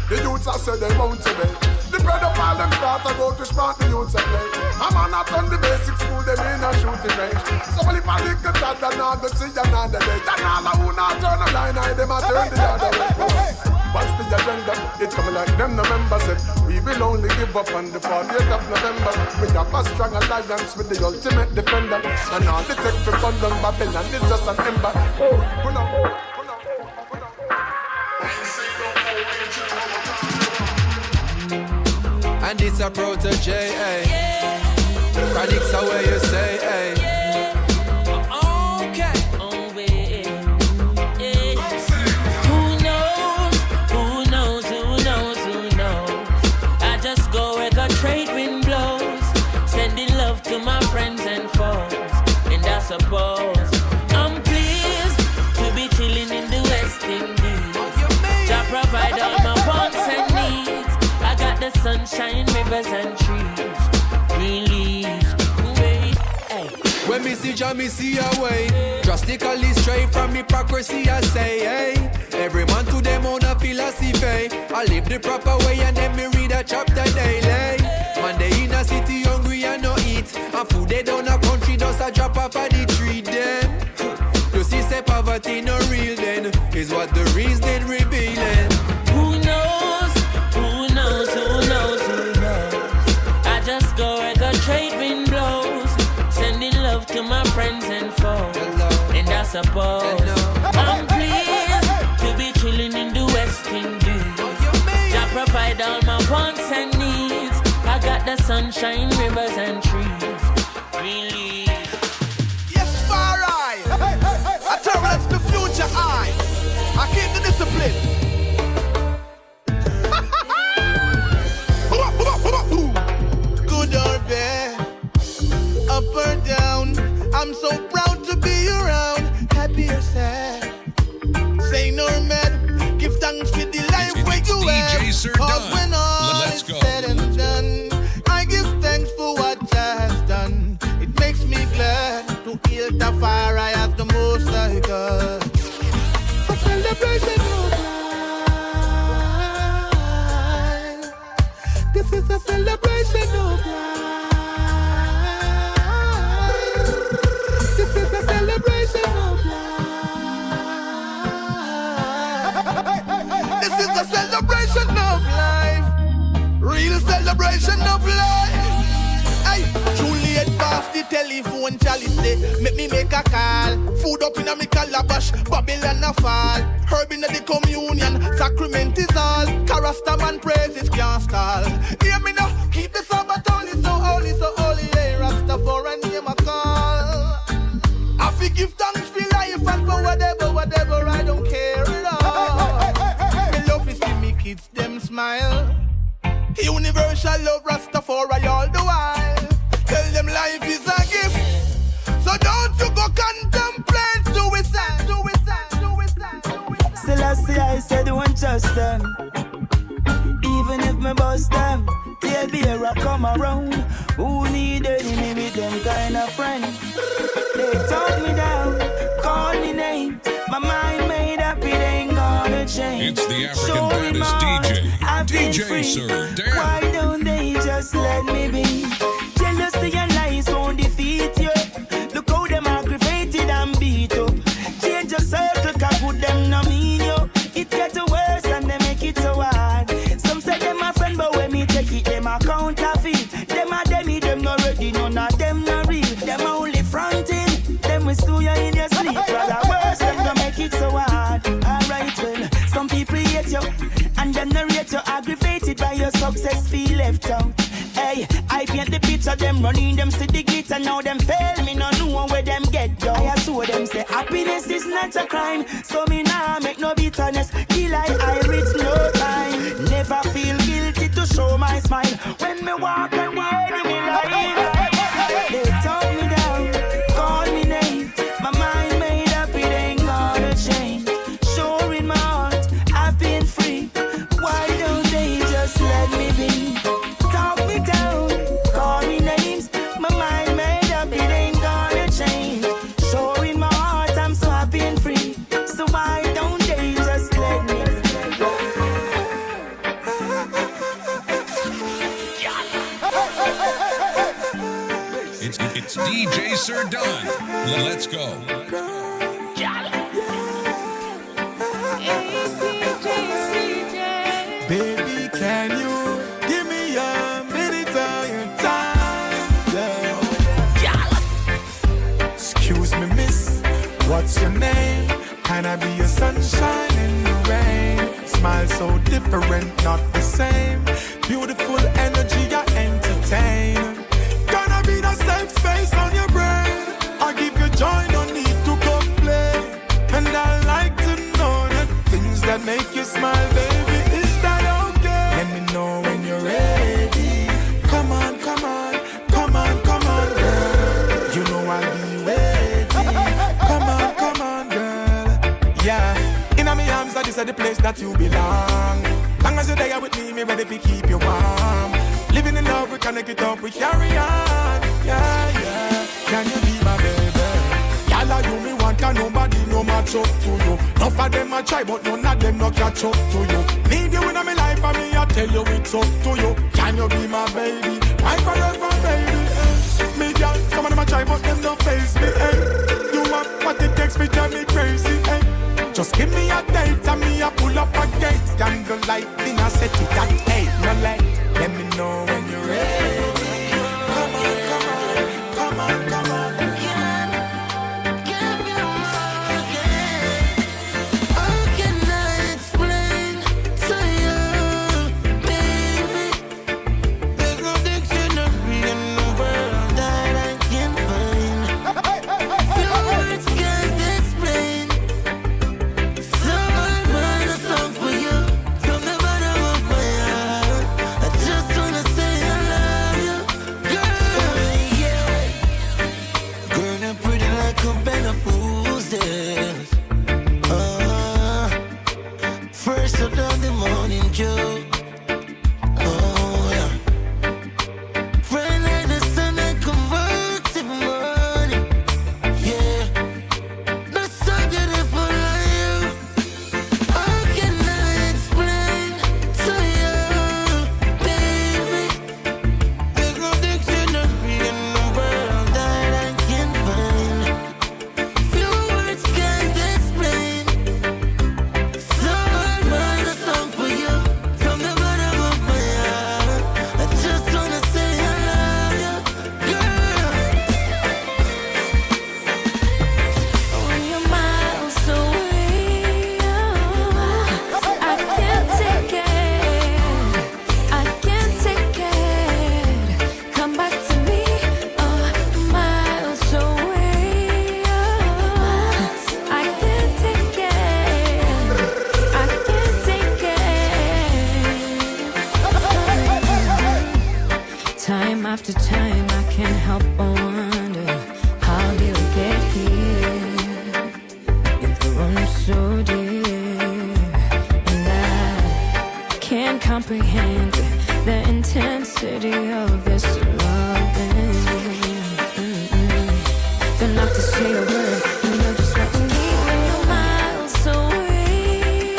the youths I said they want to be. The bread of all them start to go to smart the youths and play. I'm not on the basic school, them in a shooting range. So if I lick the top, then I'll go see another day. Then all I who not turn a blind eye, them I turn the other way. What's the agenda? It's coming like them November said. We will only give up on the 40th of November. We have a strong alliance with the ultimate defender. And all the tech for fun on Babylon is just an ember. Pull up, pull up, pull up. And it's a protege, eh? Chronic's how you say, eh? Suppose I'm pleased to be chilling in the West Indies. Jah provide all my wants and needs. I got the sunshine, rivers and trees. Green leaves, hey. When me see Jah, me see a way. Drastically straight from hypocrisy, I say, hey. Every man to them own a philosophy. I live the proper way and then me read a chapter daily. Man, they in a city hungry and no eat. And food they down a country just a drop off of the tree then. You see say poverty no real then. Is what the reason revealing. Who knows? Who knows? Who knows? Who knows? I just go where the trade wind blows. Sending love to my friends and foes. And I suppose I'm pleased to be chilling in the West Indies. Jah provide all my wants and needs. I got the sunshine, rivers and trees. Green leaves. Yes, far right. I Turbulence the future eye. I keep the discipline. Good or bad, up or down, I'm so proud to be around. Happy or sad, say no matter. Give thanks for the life where you have. Cause when all is said and done, I give thanks for what Jah has done. It makes me glad to heal the fire I have the most I got. A celebration of life. This is a celebration of life. This is a celebration of life. This is a celebration of life. Real celebration of life. Hey, Juliet pass the telephone chalice day. Make me make a call. Food up in a me calabash. Babylon a fall. Herb in the communion. Sacrament is all. Rasta man praises can't stall. Hear me now. Keep the Sabbath holy, so holy, so holy. Hey, Rasta for a name a call. I fi give thanks for life and for whatever. I don't care at all. Me love is see me kids them smile. Universal love Rastafari all the while. Tell them life is a gift, so don't you go contemplate suicide. Still I see I said don't trust them. Even if me bust them, they'll be a rock come around. Who need enemy with them kind of friend? They talk me down, call me names. My the African baddest DJ Sir Dan. Why don't they just let me be? Jealousy and lies won't defeat you. Look how them aggravated and beat up. Change your circle, cause good them no mean you. It gets worse and they make it so hard. Some say them a friend, but when me take it, them a counterfeit. Them a demi, them no ready, none of them no real. Them a only fronting. Them will stew you in your sleep. Rather worse, them don't make it so hard. Alright, well, some people hate you, and them narrate you aggravated by your success, feel left out. Hey, I paint the picture, them running, them see the glitter, now them fail, me no know where them get down. I saw them say happiness is not a crime, so me nah make no bitterness, kill I reach no time. Never feel guilty to show my smile, when me walk on the enemy line. They talk me down, call me name, my mind made up, it ain't gonna change. Sure in my heart, I've been free, why don't they just let me be? Talk me down, call me names, my mind made up, it ain't gonna change. Sure in my heart, I'm so happy and free, so why don't they just let me go? It's DJ Sir Dan. Let's go. Baby, can you give me a minute of your time? Yeah. Excuse me, miss, what's your name? Can I be your sunshine in the rain? Smile so different, not the same. Beautiful energy, I entertain. Gonna be the safe space on your brain. I give you joy, no need to complain. And I like to know the things that make you smile, baby. Is that okay? Let me know when you're ready. Come on, come on, come on, come on, girl. You know I'll be ready. Come on, girl. Yeah, in my arms, this is the place that you belong. Long as you're there with me ready to keep you warm. Living in love, we connect it up, we carry on. Yeah, yeah. Can you be my baby? Y'all you me want and nobody no match up to you. Enough of them a try, but none of them no catch up to you. Need you in my life and me I tell you it's up to you. Can you be my baby? My forever baby. Me girl, some of them a try, but them don't face me. You want what it takes me, drive me crazy. Just give me a date and me a pull up a gate. Candlelight dinner set it at 8. No light. Let me know when you're ready. Come on, come on, come on, come on. How can I explain to you, baby? There's no dictionary in the world that I can find. Few words can't explain. So I write a song for you from the bottom of my heart. I just wanna say I love you, girl, yeah. Girl, you're pretty like a bed of roses. First out of the morning dew. Oh yeah. Friend like the sun that converts in morning. Yeah. That's so beautiful like you. How can I explain to you, baby? There's no dictionary in the world that I can find. Few words can't explain. So I write a song for you from the bottom of my heart. I just wanna say I love you, girl. When you're miles away, I can't take it. I can't take it. Come back to me, miles away. I can't take it. I can't take it. Time after time, I can't help but wonder, how did we get here? If the room so dear, and I can't comprehend the intensity of this loving. Don't have to say a word, you know just what you need when you're miles away.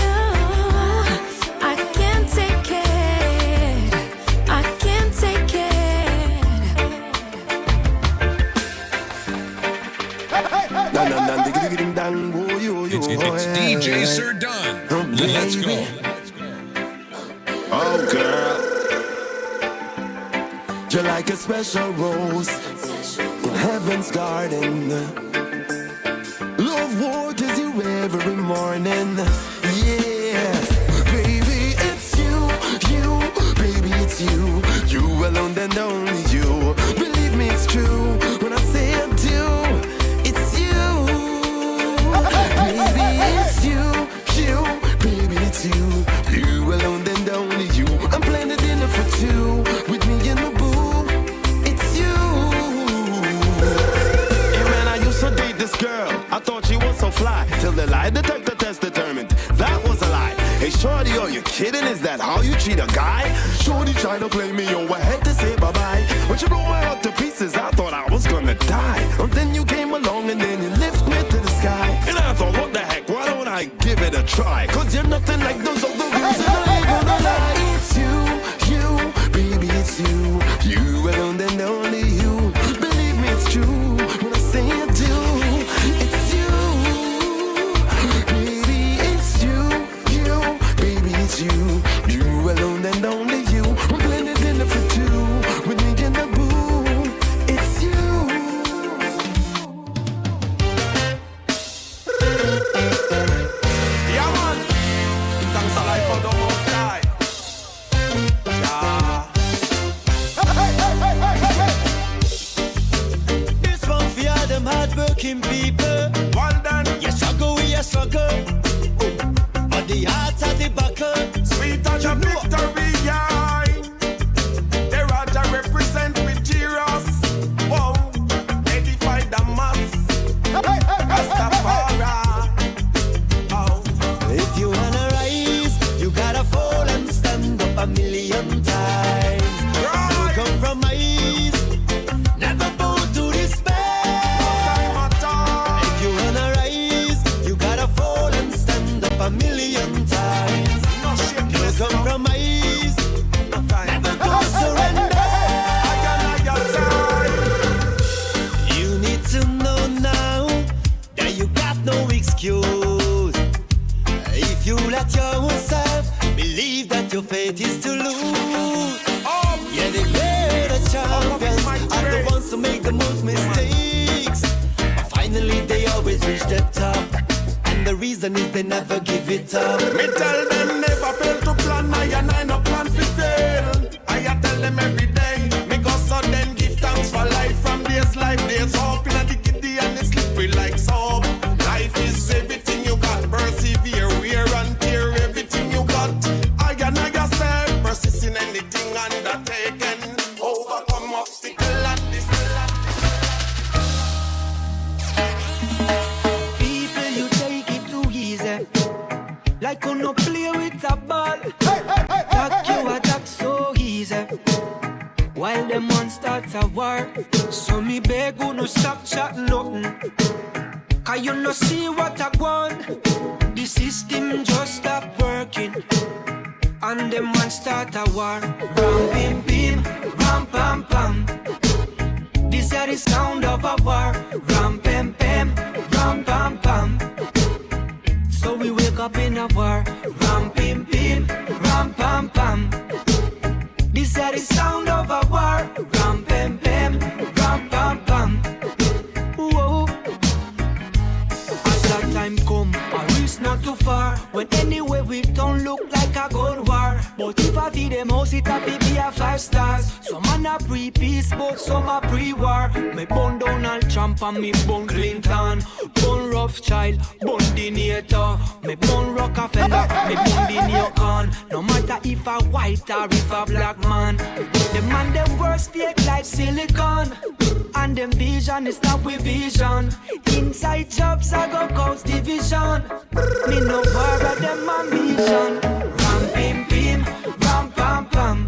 It's DJ Sir Dunn. Let's go. Oh, girl. You're like a special rose in heaven's garden. Love waters you every morning. Yeah, baby, it's you, baby, it's you. You alone and only you. Believe me, it's true when I say I do. It's you, baby, it's you, baby, it's you. You alone and only you. I'm playing the dinner for two with me and my boo. It's you. Hey man, I used to date this girl. I thought she was so fly till the lie detector test determined that was a lie. Hey shorty, are you kidding? Is that how you treat a guy? Shorty tried to play me over, had to say bye-bye. When she broke my heart to pieces, I thought I was gonna die. And then you came along and then you lifted me to the sky. And I thought, what the heck, why don't I give it a try? Cause you're nothing like those other girls and I ain't gonna lie. It's you, baby, it's you. You alone and only you. Believe me, it's true when I say I do. It's you, baby, it's you, baby, it's you. You alone and only you. I'm playing the dinner for two with me and the boo. It's you. Yeah, man. Thanks a lot for the most high. Yeah. This one for all them hardworking people. Well done. You struggle, we a struggle. But the hearts are the buckle. Sweet as a victory, yeah. The Raja represent with Jerone. Whoa, edify the mass. Rastafari. Oh. If you wanna rise, you gotta fall and stand up a million times. Right. Don't compromise, never bow to despair. If you wanna rise, you gotta fall and stand up a million times. No shit, No compromise, never go surrender. You need to know now that you got no excuse. If you let yourself believe that your fate is to lose. Yeah, the greatest champions are the ones who make the most mistakes. But finally they always reach the top. And the reason is they never give it up. Me tell them never fail to plan. I no plan to fail. I tell them every day. Me go so then give thanks for life. From days life, days hope. In the giddy and it's slippery like soap. Life is everything you got. Persevere, wear and tear everything you got. I yourself, persist in anything undertaken. Overcome obstacle and this. People, you take it too easy. Like you no play with a ball. Attack you attack so easy. While them one starts a war. So me beg you no stop chatting nothing. Cause you no see what I want. The system just stop working. And them one start a war. Ram bim bim, ram pam pam. This is the sound of a war. Ram pam pam, ram pam pam. So we wake up in a war. Ram pim pim, ram pam pam. This is the sound of a war. Ram pam pam, ram pam pam. Whoa. As that time come, our reach not too far. When anyway we don't look like a gun war. But if I feed them house, it a be a 5 stars. Some man a pre-peace, but some a pre-war. Me bun Donald Trump and me bun Clinton. Bun Rothschild, bun Dinator. Me bun Rockefeller, me bun Diniocon. No matter if a white or if a black man. Them man them works fake like silicon. And them vision is not with vision. Inside jobs I go cause division. Me no war of them ambition. Ram pim pim, ram pam pam.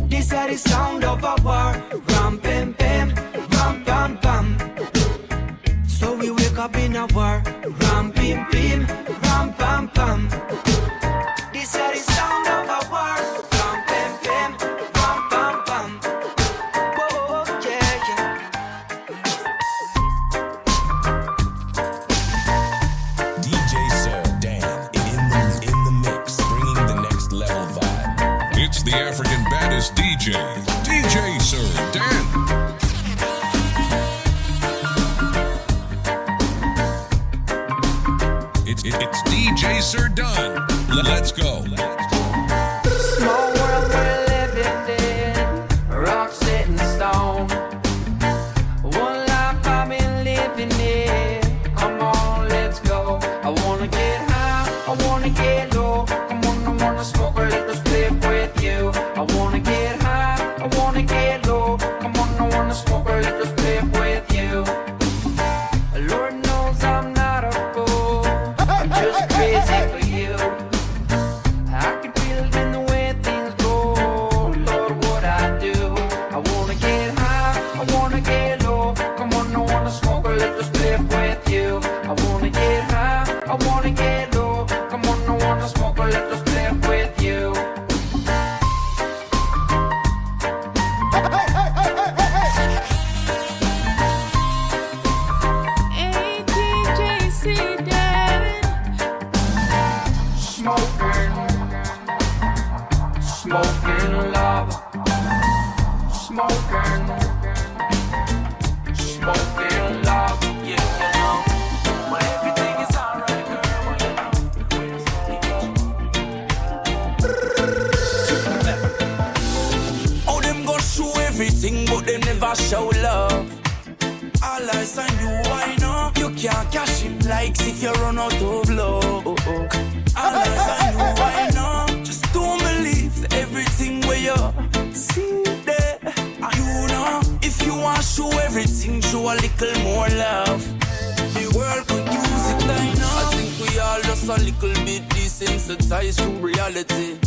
This is the sound of a war. Ram pim pim, ram pam pam. So we wake up in a war. Ram pim pim, ram pam pam. This is the sound of a war. Ram pim pim, ram pam pam. Oh yeah yeah. DJ the African baddest DJ, DJ Sir Dan. It's DJ Sir Dan. Let's go. Small world we're living in, rock set in stone. One life I've been living in. Come on, let's go. I wanna get high, I wanna get low. Come on, I wanna smoke a little split with you. I wanna get high, I wanna get low. Come on, I wanna smoke a little split with you. Lord knows I'm not a fool. I'm just crazy for you. I can feel it in the way things go. Lord, what I do. I wanna get high, I wanna get low. Come on, I wanna smoke a little split with you. I wanna get high, I wanna get low. Come on, I wanna smoke a little split with you. Smoking love, smoking love, yeah, you know. But everything is alright, girl. Oh, them gon' show everything, but they never show love. All eyes on you, I know. You can't cash him likes if you run out of love. All eyes on you, I know. Just don't believe everything where you see there. You know, if you want to show everything, show a little more love. The world could use it, I know. I think we all just a little bit desensitized to reality.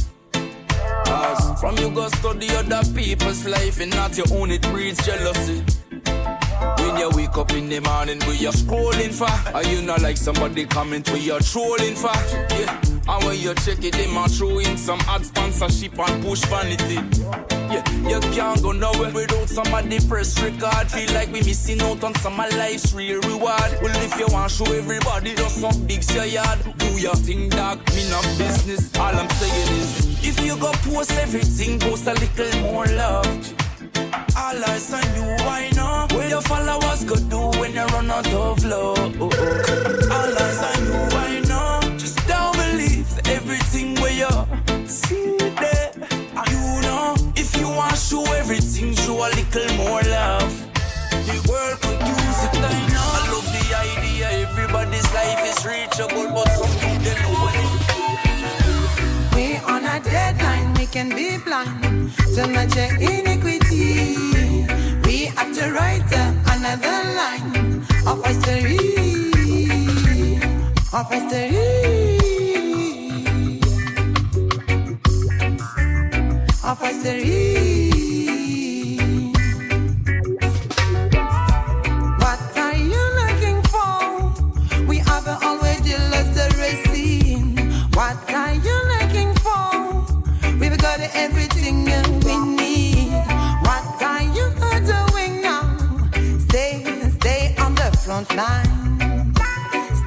As from you go study other people's life and not your own, it breeds jealousy. When you wake up in the morning, we are scrolling for. Are you not like somebody comment we are trolling for? Yeah. And when you check it, they might throw in some ad sponsorship and push vanity. Yeah, you can't go nowhere without somebody press record. Feel like we missing out on some of life's real reward. Well, if you want to show everybody just some big yard, do your thing, dog. Me not business. All I'm saying is, if you go post everything, post a little more love. All eyes on you, I know. What your followers go do when you run out of love. All eyes on you, I know. Just don't believe everything where you see there. You know, if you want to show everything, show a little more love. The world could use it, I know. I love the idea, everybody's life is reachable, but some people don't know it. We on a deadline, we can be blind to match your iniquity. We have to write another line of history, of history, of history. What are you looking for? We have already lost the racing. What are you looking for? We've got everything we need. What are you doing now? Stay on the front line.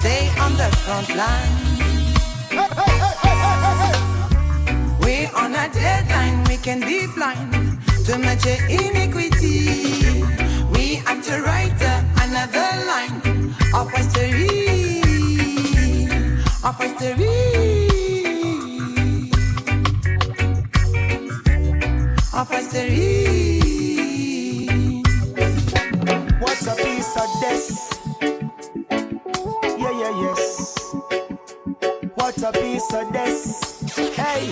Stay on the front line. We're on a deadline, we can be blind to match your iniquity. We have to write another line of history, of history, of history. What's a piece of this? Yeah, yeah, yes. What's a piece of this? Hey,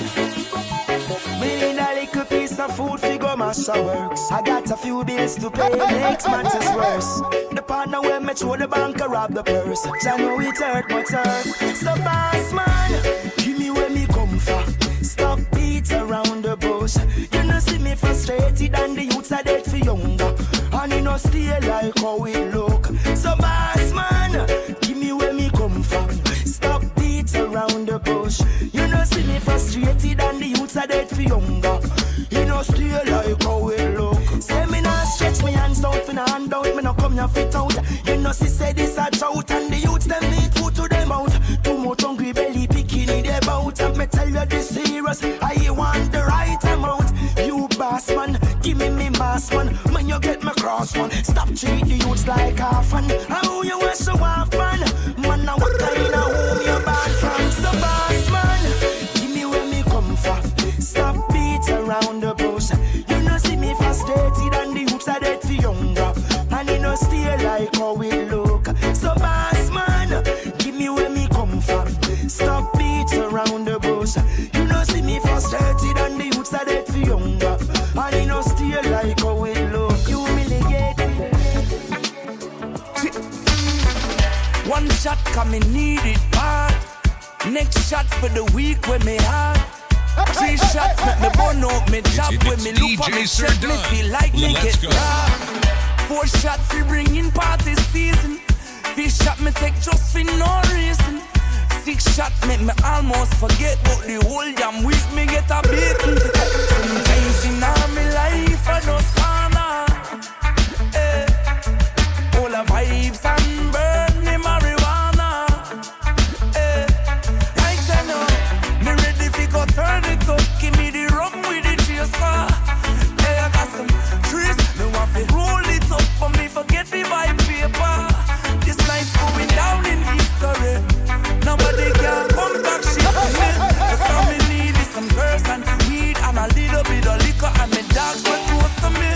me need a little piece of food for go mash works. I got a few bills to pay, makes matters worse. The partner where me throw the bank or rob the purse. I know it hurt, but hurt. So boss man, give me where me come from. Stop beats around the bush. You know see me frustrated and the youths are dead for younger. And you know stay like how we look. So boss man, give me where me come from. Stop beats around the bush. You know see me frustrated and the youths are dead for younger. You know stay like how we look. Say me not stretch me hands out for no hand out. Me no come here fit out. You know see say this a drought and the youths them need food to them out. Too much hungry boss one. Stop treat the youths like half and how you want so half man. Man, now what kind of home you bad from? So boss man, give me where me come from. Stop beats around the bush. You know see me frustrated and the youths are dead for younger. And you know stay like how we look. So boss man, give me where me come from. Stop beats around the bush. You know see me frustrated and the youths are dead for younger. And you know stay like how we look. Humiliated. One shot coming need it bad. Next shot for the week when me hard. 3 shots make me burn out me job. When me look on me check me feel like me get robbed. 4 shots we bring in party season. 5 shot me take just for no reason. 6 shot make me almost forget but the whole damn week me get a beating. Sometimes in all my life I just wanna all the vibes and burn me marijuana. Right now, me ready fi go turn it up. Give me the rum with the chaser. I got some trees, me want fi roll it up, but me forget fi buy paper. This life going down in history. Nobody can come back shit to me. Just all me need is some girls and weed and a little bit of liquor and me dogs were close to me.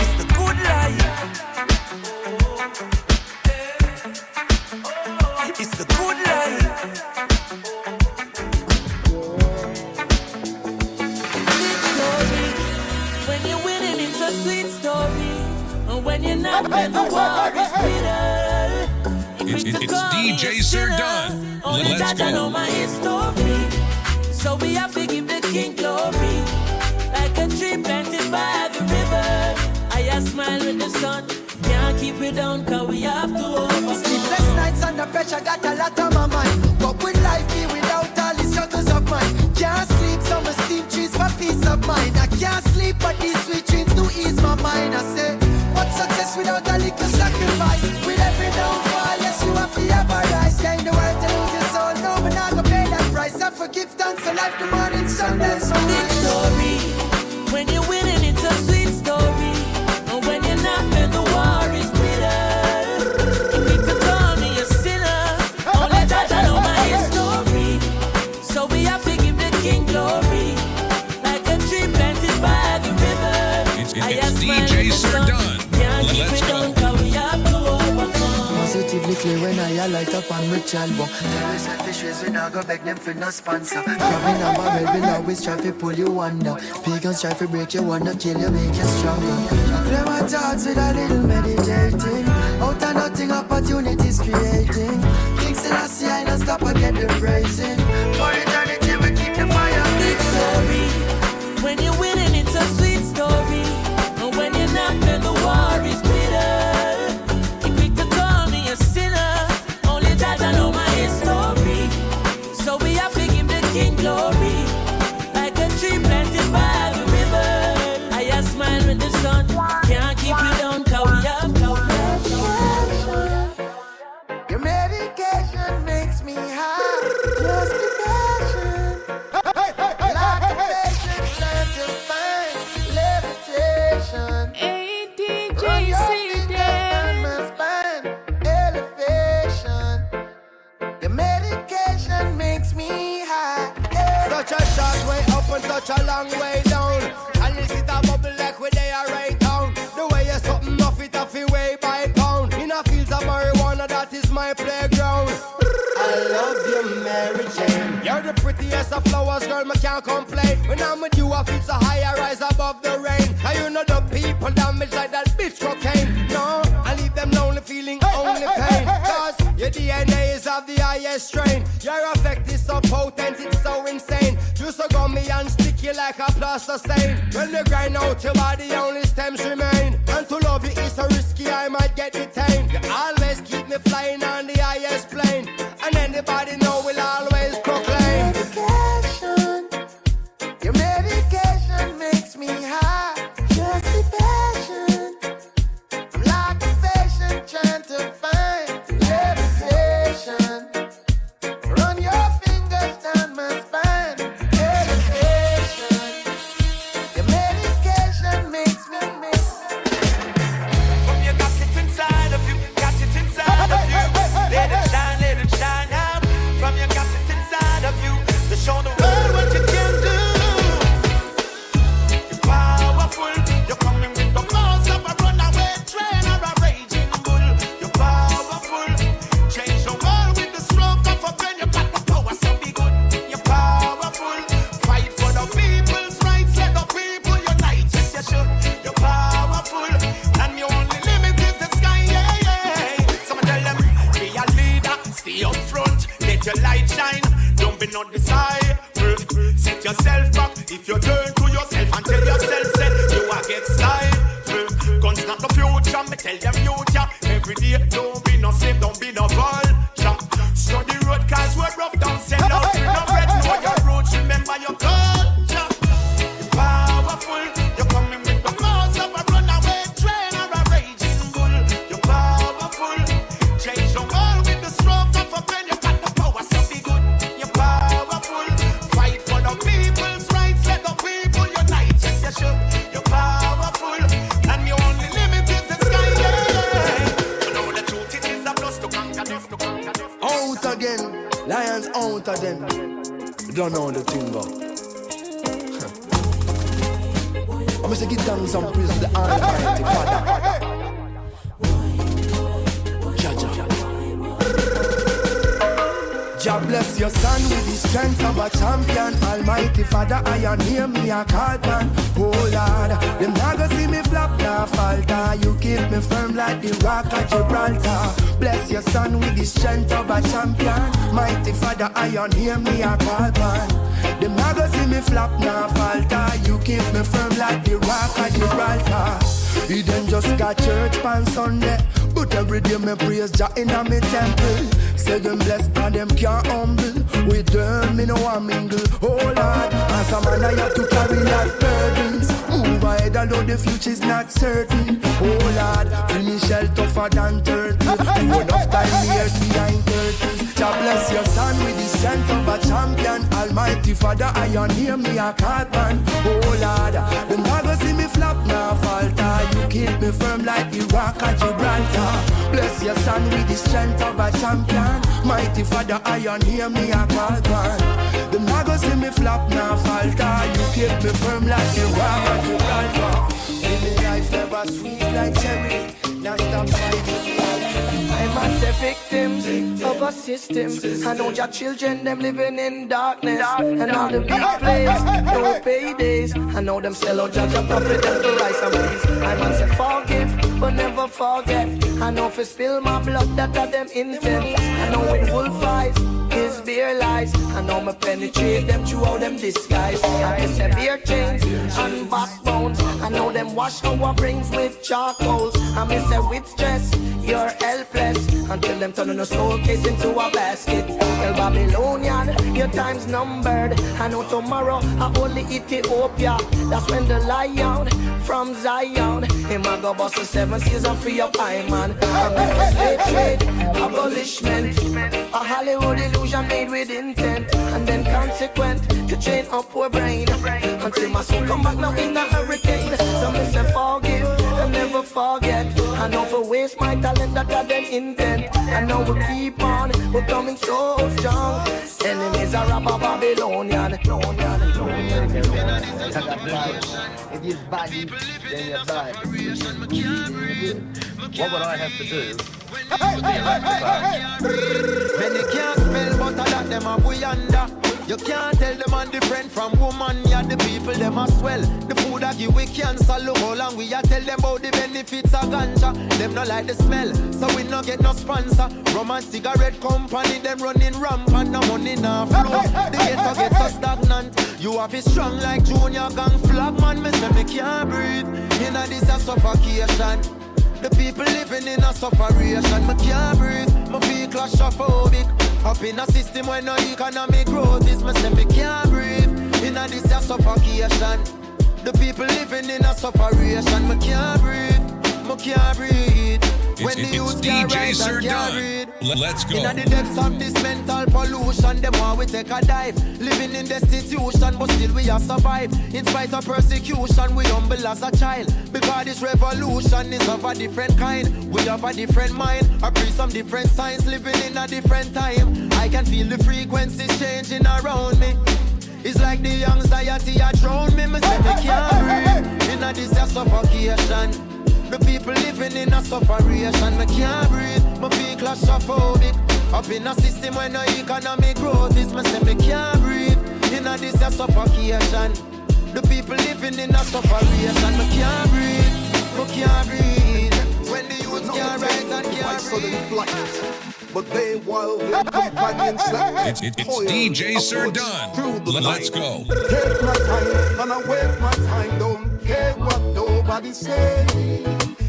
It's the good life. It's the good life. Sweet story. When you're winning, it's a sweet story. And when you're not, then the war is bitter. It's DJ Sir Dunn. Only Let's that I know go. my history. So we have to give the king glory. Like a tree planted by the river. I smile with the sun. Can't keep it down cause we have to overcome. Sleepless nights under pressure got a lot on my mind. But would life be without all the struggles of mine? Can't sleep, so I steam trees for peace of mind. I can't sleep, but these sweet dreams to ease my mind. I say, what's success without a little sacrifice? With every downfall, yes, you have to have a rise. Gain the world to lose your soul, no, but not gonna pay that price. I forgive thanks for life, the morning sun, that's my victory. When you're winning, it's a sweet story. And when you're not, then the war is bitter. People call me a sinner. Only that I know my history. So we have to give the king glory. Like a tree planted by the river. It's DJ Sir Dunn. Let's go. Positively clear when I light up on rich album. Tell me selfish ways we not go beg them for no sponsor. Grabbing a barrel will always try to pull you under. Pagans try to break you, wanna kill you, make you stronger. Play my thoughts with a little meditating. Out of nothing, opportunities creating. King Selassie, I don't stop, I get the praising. For eternity, we keep the fire. Victory. When you're winning, it's a sweet story. And when you're not, then the war is bitter. I know my history, so we have to give the king glory. Like a tree planted by the river, I smile with the sun. Can't keep it down, cause we have medication. Your medication makes me high. Just be patient. Like a patient, learn to find levitation. Hey, DJ, see that? My spine, elevation. Your medication makes me high. Such a short way up and such a long way down. And you sit a bubble like where they are right down. The way you're something off it off your way by pound. In a fields of marijuana, that is my playground. I love you, Mary Jane. You're the prettiest of flowers, girl, me can't complain. When I'm with you, I feel so high, I rise above the rain. And you know the people damage like that bitch cocaine. No, I leave them lonely, feeling only pain. Cause your DNA is of the highest strain. Your effect is so potent, it's so insane. You so gummy and sticky like a plaster stain. When you grind out your body, only stems remain. And to love you is so risky, I might get detained. You always keep me flying on the highest plane. And anybody know will always proclaim medication. Your medication makes me high. Just be patient. I'm like a patient trying to find levitation. Run your fingers down my spine. Elevation. Your medication makes me miss. light shine. Don't be not decide. Set yourself back. If you turn to yourself and tell yourself, say you are get slide. Guns not the future, me tell them future. Every day, don't be no slave, don't be no vulture. Study road cause we're rough down, send out with no bread. Know your roots, remember your culture. You're powerful, you're coming with the force of a runaway train or a raging bull. You're powerful, change the world with the stroke of a pen. You got the power, so be good. You're powerful, fight for the people's rights, let the people unite. Yes, you should. You're powerful, and you only limit is the sky. You know the truth, it is a plus to conquer, just to conquer. Out again, lions out of them. Don't know the thing go. I'm gonna give them some praise to the Almighty Father. Jaja. Jah bless your son with the strength of a champion. Almighty Father, I am near me a call man. Oh Lord, them not gonna see me flop, nah falter. You keep me firm like the rock at Gibraltar. Bless your son with the strength of a champion. Mighty Father, I am near me a call man. Them not gonna see me flop, nah falter. You keep me firm like the rock at Gibraltar. He then just got church on Sunday, but every day me praise Jah in a me temple. Say them blessed and them can't humble. With them me no one mingle. Oh Lord, as a man I have to carry life burdens. Move ahead although the future's not certain. Oh Lord, finish hell tougher than turtle. You enough time here behind curtains. Jah bless your son with the strength of a champion. Almighty Father, I am near me a call man. Oh Lord, them never see me flop, nah falter. You keep me firm like the rock at Gibraltar. Bless your son with the strength of a champion. Mighty Father, I am near me a call man. Them never see me flop, nah falter. You keep me firm like the rock at Gibraltar. See me life never sweet like cherry. Now stop fighting. I'm at the victims of a system. I know your children, them living in darkness. And all the big players, no paydays. I know them sell out judge and profit them for rice and peas. I must say forgive, but never forget. I know if I spill my blood, that are them intent. I know when wolf eyes is beer lies. I know me penetrate them throughout them disguise. I miss them beer chains and backbones. I know them wash our brains with charcoals. I miss them with stress, you're helpless. Until them turn a soul case into a basket. El Babylonian, your time's numbered. I know tomorrow I only Ethiopia. That's when the lion from Zion, him a go bust the 7 seas and free up I man. I miss the slave trade, abolishment, a Hollywood illusion made with intent, and then consequent to chain up our brain until my soul come back now in a hurricane. So me say forgive and never forget. I know for waste my talent that I them intent. I know we keep on, we're coming so strong. Enemies are a Babylonian. If you're bad, then you're bad. What would I have to do? Many can't spell, but I let them up we under. You can't tell the man different from woman. Yeah, the people them as well. The food I give we cancer. Look how long we a tell them about the benefits of ganja. Them not like the smell, so we not get no sponsor. Rum and cigarette company, them running rampant. No money now flow. The ghetto gets so stagnant. You have it strong like junior gang flag man. Me say me can't breathe. Inna this a suffocation. The people living in a sufferation. Me can't breathe. Me feel claustrophobic. Up in a system where no economic growth is. Me say me can't breathe. Inna this a suffocation. The people living in a sufferation. Me can't breathe. Me can't breathe. When the youth can't rise and can't breathe. Let's go. Inna the depths of this mental pollution, them want we take a dive. Living in destitution, but still we are survive. In spite of persecution, we humble as a child. Because this revolution is of a different kind. We have a different mind. I breathe some different signs, living in a different time. I can feel the frequencies changing around me. It's like the anxiety I drown me. Me say me can't breathe. Inna this a suffocation. The people living in a sufferation. Me can't breathe. Me feel claustrophobic. Up in a system where no economic growth is. Me say me can't breathe. Inna this a suffocation. The people living in a sufferation. Me can't breathe. Me can't breathe. When the youth can't write and can't read. but they while their companions slept. It's DJ Sir Dunn. Let's go. Take my time, and I wait my time. Don't care what nobody say.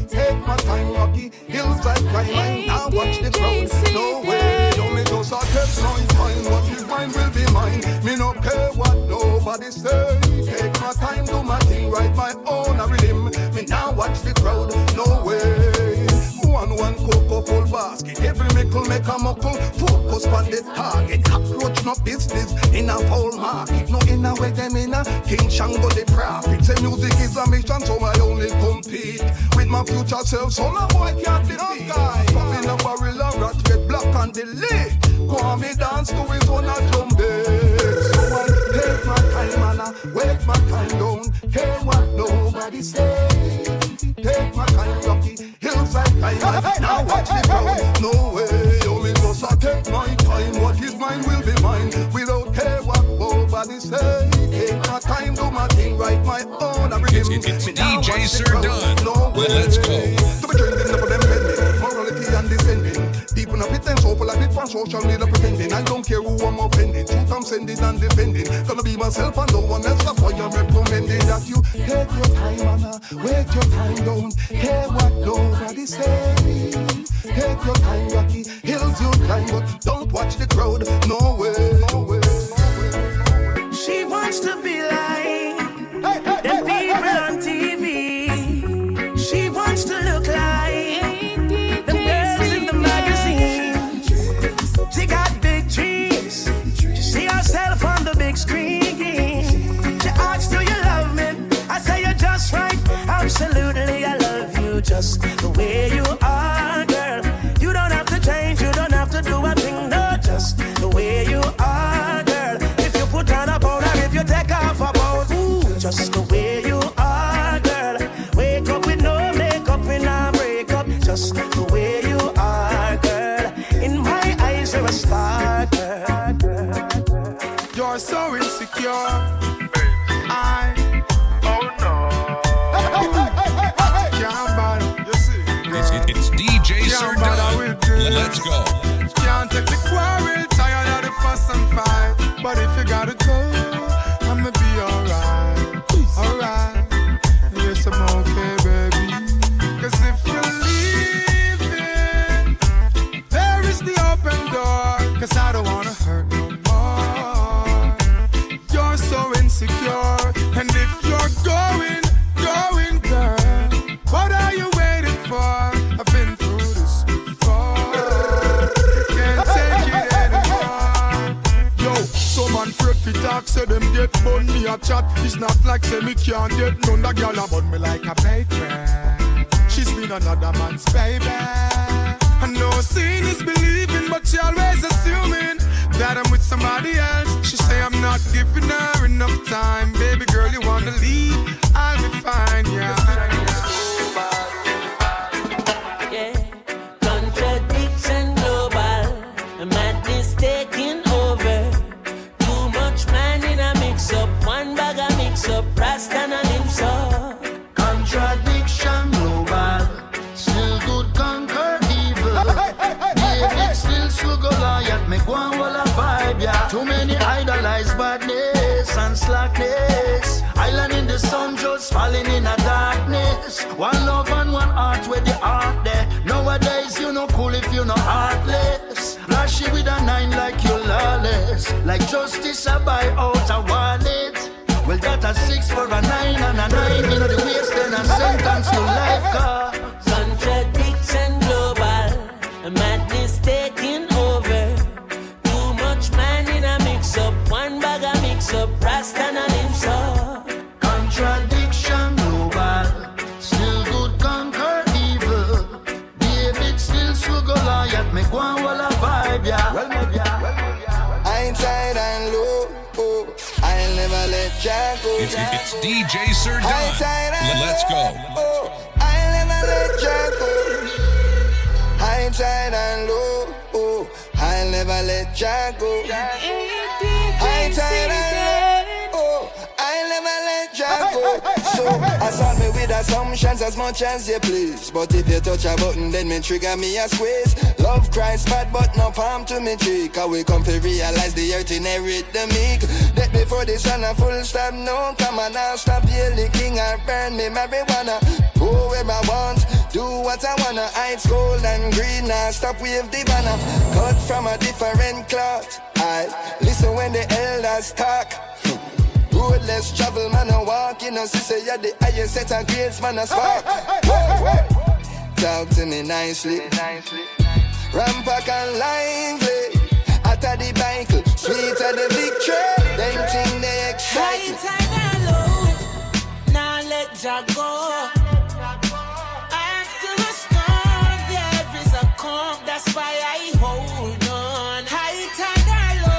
Take my time, Rocky Hills like crime. Now watch the crowd. No way, only those are kept my time. What is mine will be mine. Me no care what nobody say. Take my time, do my thing, write my own rhythm. Me now watch the crowd. No way. One cocoa full basket. Every mickle make a muckle. Focus on the target. Cockroach no business in a whole market. No in a way them in a King Shango the profit. Say music is a mission, so I only compete with my future self. So my boy can't defeat. Come in a barrel of rat, red, black and the lid. Come me dance to his own a drum beat. So I take my time and I wait my time. Don't care what nobody say. Take my time, Rocky Hills like I now watch the crowd. No way, only just I take my time. What is mine will be mine. We don't care what nobody say. Take my time, do my thing, write my own rhythm. It's DJ Sir Dunn. Let's go. To be trending, never them bending. Morality and descending. Deep in a pretense, hopeful I bit on social media pretending. I don't care who I'm offending. Truth I'm sending and defending. Gonna be myself and no one else. That's why I'm recommending that you take your time and wait your time. Don't care what nobody say. Take your time, Rocky Hills you climb, but don't watch the crowd. No way, no way, no way. She wants to be like the people on TV. She wants to look like the girls in the magazine. She got big dreams. She see herself on the big screen. She asks, do you love me? I say you're just right. Absolutely, I love you just the way you are, girl. You don't have to change, you don't have to do a thing, no, just the way you are, girl. If you put on a powder, if you take off a powder, ooh, just the way you are, girl. Wake up with no makeup in a breakup, just the way you are, girl. In my eyes, you're a star, girl. You're so insecure. It's DJ Sir Dunn. Let's go. Can't take the quarrel, tired of the fuss and fight. But if you gotta go, I'ma be alright. Alright. Yes, I'm okay, baby. Cause if you're leaving, there is the open door. Cause I don't wanna hurt no more. You're so insecure. And if you're going, girl, what are you waiting for? I've been through this before. Can't take it anymore. Yo, some man afraid fi talk, say them get bun me a chat. It's not like say me can't get none. The girl a bun me like a baby. She's been another man's baby. I know seeing is believing, but she always assuming that I'm with somebody else. She say I'm not giving her enough time. Baby girl, you wanna leave? I'll be fine, yeah. Contradiction global, madness taking over. Too much man in a mix up, one bag a mix up, Rasta and a lips up. Contradiction global, still good conquer evil. David still struggle, yet make one wall a vibe, yeah. Too many idolize badness and slackness. Island in the sun just falling in a darkness. One love and one heart where the heart there. Nowadays you no cool if you no heartless. Flashy with a 9 like you lawless. Like justice I buy out a wallet. Well that a 6 for a 9 and a 9. You know the waste then a sentence to life car. Contradiction global, madness taking over. Too much man in a mix up, one bag a mix up, Rasta and a lips up. Contradiction global, still good conquer evil. David still struggle, yet make one wall a vibe, yeah. I ain't tired and low, oh. I'll never let ya go. It's DJ Sir Dunn. Let's go. Oh, I'll never let ya go. I ain't tired and low, oh. I'll never let ya go. I ain't tired and low, oh. I'll never let ya go. So I saw me with with assumptions as much as you please. But if you touch a button, then me trigger me a squeeze. Love cries bad, but no palm to me cheek. How we come to realize the earth inherit the meek. That before the sun a full stop, no come on now. Stop here the king and burn me marijuana. Go where I want, do what I wanna. Ice gold and green, now stop wave the banner. Cut from a different cloth. I listen when the elders talk. Road less travel, man, I walk. You know, sister, you're the highest set of grades, man, I spark. Talk to me nicely. Rampack and lively. After the Bible, sweet of the victory. Then thing they excite. High and low, now let Jah go. After a storm, there is a calm. That's why I hold on. High and low.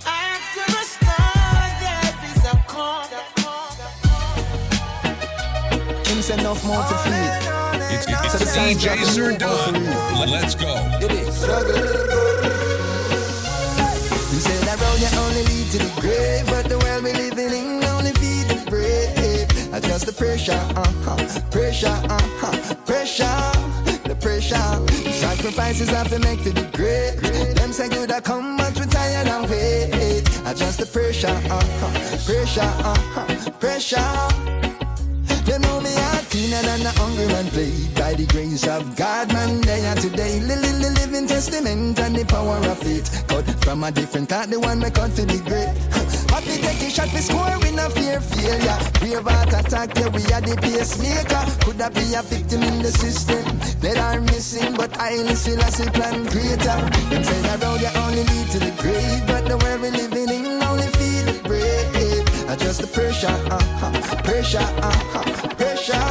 After a storm, there is a calm. Things enough more to feed. It's DJ Sir Don. Let's go. It is struggle. You say that road you only lead to the grave, but the world we living in only feed the brave. Adjust the pressure, pressure, pressure, the pressure. Sacrifices have to make to the grave. Them say good I come, but we tired and wait. Adjust the pressure, pressure, pressure. You know me heart cleaner than the hungry man played. By the grace of God, man, they are today. Living testament and the power of it. Cut from a different thought, the one me cut to the great. Happy take a shot for score, we no fear failure. Brave heart attack, yeah, we are the pacemaker. Could I be a victim in the system that are missing, but I still a plan greater. Them say that road you only lead to the grave, but the world we living in only feel the brave. Adjust the pressure, pressure, pressure,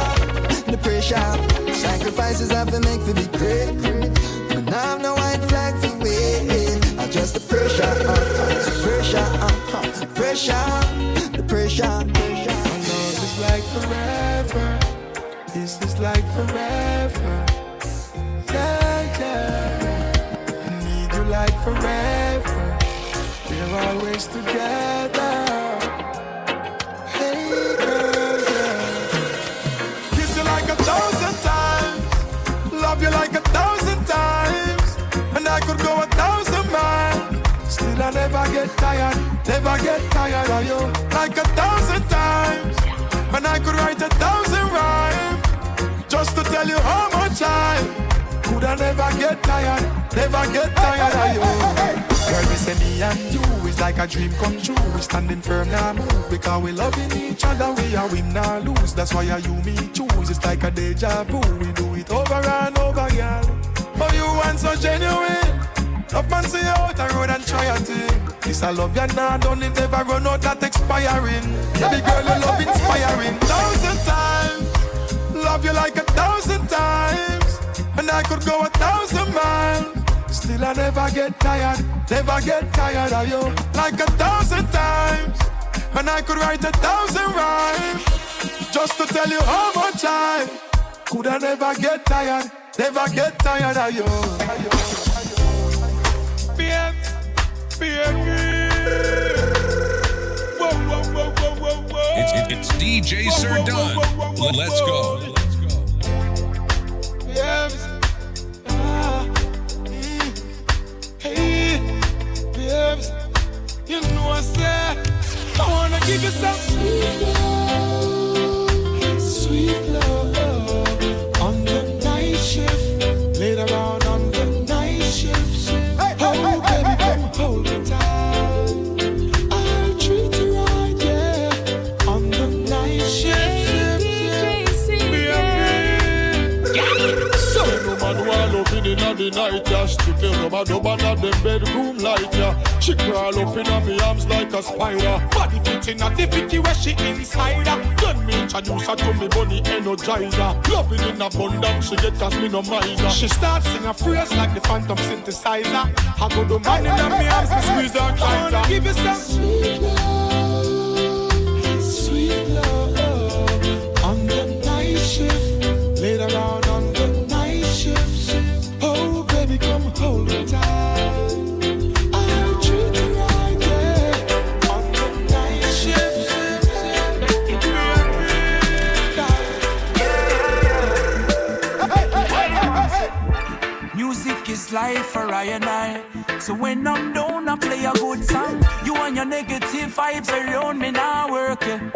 the pressure. Sacrifices have to make to be great. But now I'm no white flag for wave. Adjust the pressure, pressure, pressure, the pressure. My love is like forever. This is like forever. Yeah, yeah. I need you like forever. We're always together. You like 1,000 times, and I could go 1,000 miles. Still I never get tired of you. Like 1,000 times, and I could write 1,000 rhymes just to tell you how much I could I never get tired of you. Girl, we say me and you is like a dream come true. We standing firm now move because we loving each other. We are win now lose. That's why you me choose. It's like a deja vu. We do it over and over, girl. Oh, you want so genuine. Love man see you out the road and try a thing. This I love you now, don't it never run out that expiring. Baby girl, your love inspiring. 1,000 times, love you like 1,000 times, and I could go 1,000 miles. Still I never get tired of you. Like 1,000 times, and I could write 1,000 rhymes just to tell you how much I could I never get tired of you. It's DJ Sir Don. Let's go. Hey, babes, you know I said I wanna give you some sweet love on the night shift, later on the night shift. Oh, baby, come hold me tight. I'll treat you right, yeah, on the night shift. So no man while up in the night, yeah, strictly rubber dub under the bedroom light, yeah. She crawl up in my arms like a spider. Body fitting at the 50 where she inside her. Then me introduce her to me bunny energizer. Loving in abundance, she get us me no miser. She starts sing a phrase like the phantom synthesizer. I go to man in my arms, me squeeze her tighter. I wanna give you some sweet love on the night shift, later on the night shift. Oh baby, come hold me tight. I'll treat you right, yeah, on the night shift. I and I. So when I'm down, I play a good song. You and your negative vibes around me now working.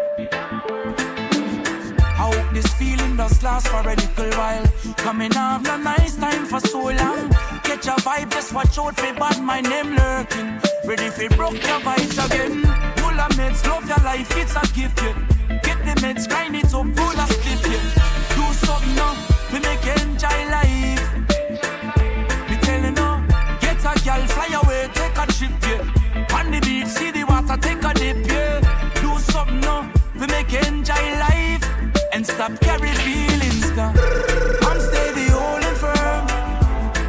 I hope this feeling does last for a little while. Coming off no nice time for so long. Catch a vibe, just watch out for bad mind them lurking. Ready for broke your vibes again. Full of meds, love your life, it's a gift, yeah. Get the meds, grind it up, full of split, yeah. Do something now, we make you enjoy life. Me tell you now, get a girl, fly away, take a trip, yeah. On the beach, see the water, take a dip, yeah. Do something now, we make you enjoy life. And stop carry feelings, cause I'm steady holding firm.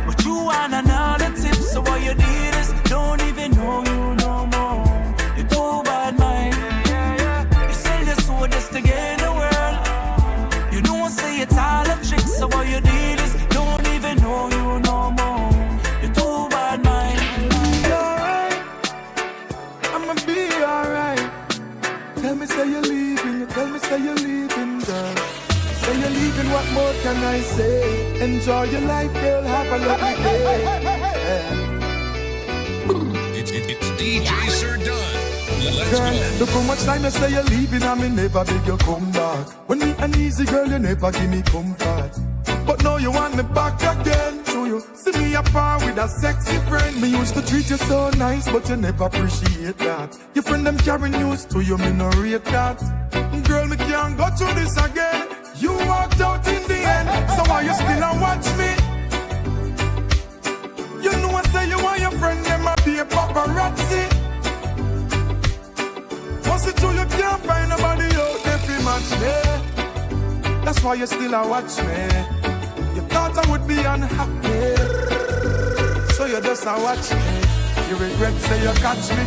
But you want another tip, so what you did is don't even know you no more. You're too bad, man. You sell your soul just to gain the world. You know, say it's all a trick, so what you did is don't even know you no more. You're too bad, man. I'ma be alright. Tell me say you're leaving, tell me say you're leaving, girl. Say you're leaving, what more can I say? Enjoy your life, girl, have a lovely day. It's DJ Sir Dunn. Let's Girl, go. look how much time you say you're leaving and me never beg you come back. When me uneasy, girl, you never give me comfort. But now you want me back again. So you see me apart with a sexy friend. Me used to treat you so nice, but you never appreciate that. Your friend them carry news to you, me no rate that. Girl, me can't go through this again. You walked out in the end, so why you still a watch me? You know I say you want your friend, them a be a paparazzi. Once it true, you can't find nobody out there to match me. That's why you still a watch me. You thought I would be unhappy, so you just a watch me. You regret say you catch me.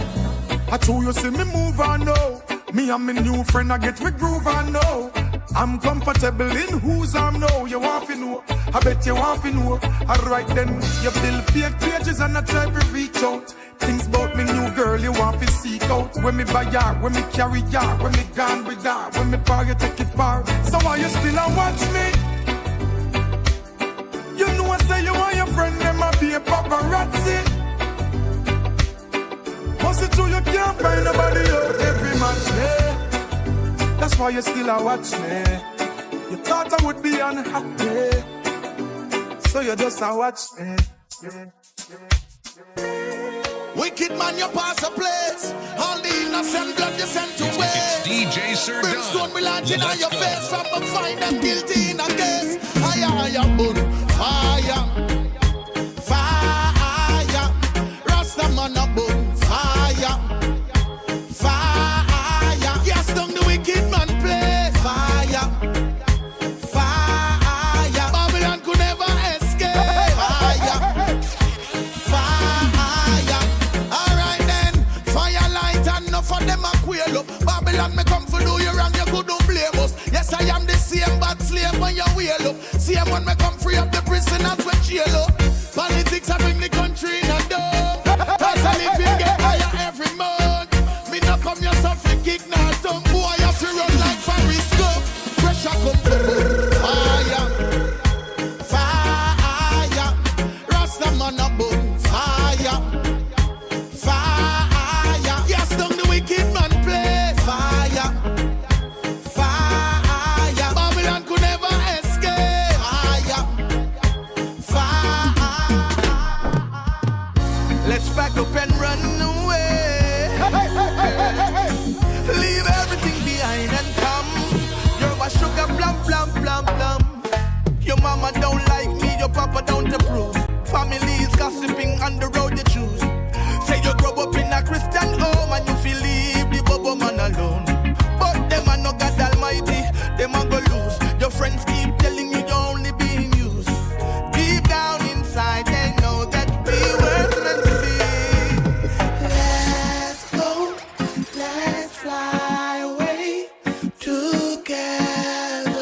I told you see me move on now. Me and my new friend I get me groove on now. I'm comfortable in whose arm now. You want to know? I bet you want to know. Alright then, you build fake pages and I try to reach out. Things about me new girl you want to seek out. When me buy her, when me carry her, when me gone with her, when me bar you take it far. So why you still a watch me? You know I say you want your friend them a be a paparazzi. Once it true you can't find nobody out every match me. That's why you still a watch me. You thought I would be unhappy, so you just a watch me. Wicked man, you pass a place. All the innocent blood you sent to waste. It's DJ Sir Dunn. Brimstone will launch in on your face. From the find them guilty in a case. Higher, bull, fire, fire. Rasta man a bull, fire, fire. Yes, down the wicked man play. Fire, fire. Babylon could never escape. Fire, fire. Alright then, fire light and enough of them a quail up. Babylon me come for do you wrong, you couldn't blame us. Yes, I am the same bad slave when you wheel up. Same when me come free up the prisoners when jail up. Politics I bring the country in a dome. Cause I live here get higher every month. Me no come here suffer kick now dumb boy I have to run like Forrest Gump. Pressure come from fire, fire. Rasta man a boom, fire, fire. Yes, down the wicked man play. Fire, fire. Babylon could never escape. Fire, fire. Let's pack up and run away. Leave everything behind and come. You're a sugar plum, plum, plum, plum. Your mama don't like me, your papa don't approve. Family is gossiping on the road you choose. Say you grow up in a Christian home and you feel leave the bubble man alone. But them are no God Almighty, them are go lose. Your friends keep telling you you're only being used. Deep down inside they know that we were meant to be. Let's go, let's fly away together.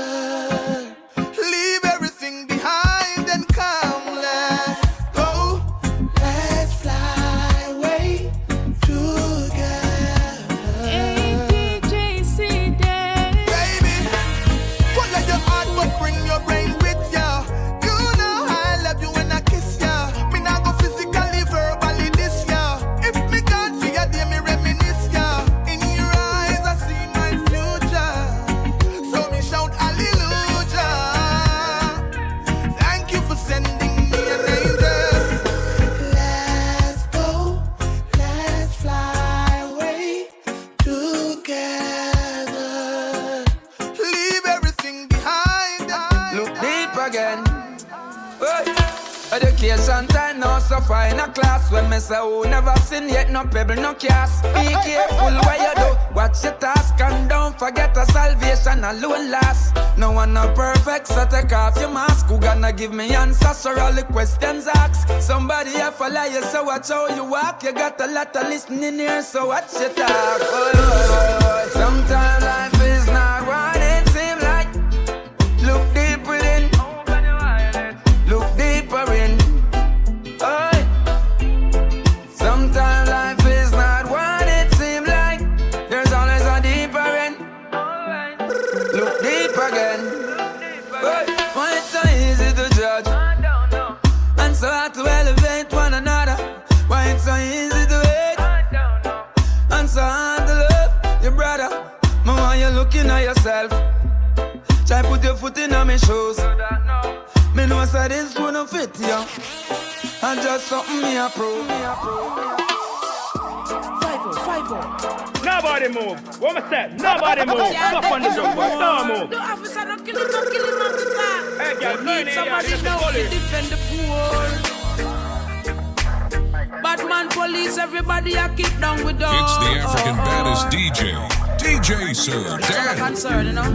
Leave everything behind and come. Let's go, let's Vacation time now, so far in a class. When me say who never seen yet, no pebble, no cast. Be careful what you do, watch your task. And don't forget a salvation alone last. No one no perfect, so take off your mask. Who gonna give me answers or all the questions asked? Somebody have follow you, so watch how you walk. You got a lot of listening here, so watch your talk. Sometimes life is not what it seems like. Look deeper in. Look deeper in. Sometimes life is not what it seems like. There's always a deeper end. Look deep again. Why it's so easy to judge and so hard to elevate one another? Why it's so easy to hate and so hard to love your brother? Mama, why you looking at yourself? Try put your foot in my shoes. Me know say this wouldn't fit you. And just something me approve. 5-0. Nobody move. What I said? Nobody move. Stop on the drum. Don't move. The officer don't kill him, officer. Hey, girl, need somebody now to defend the poor. Batman police, everybody I keep down with dogs. It's the African baddest DJ Sir Dan. Concern, you know.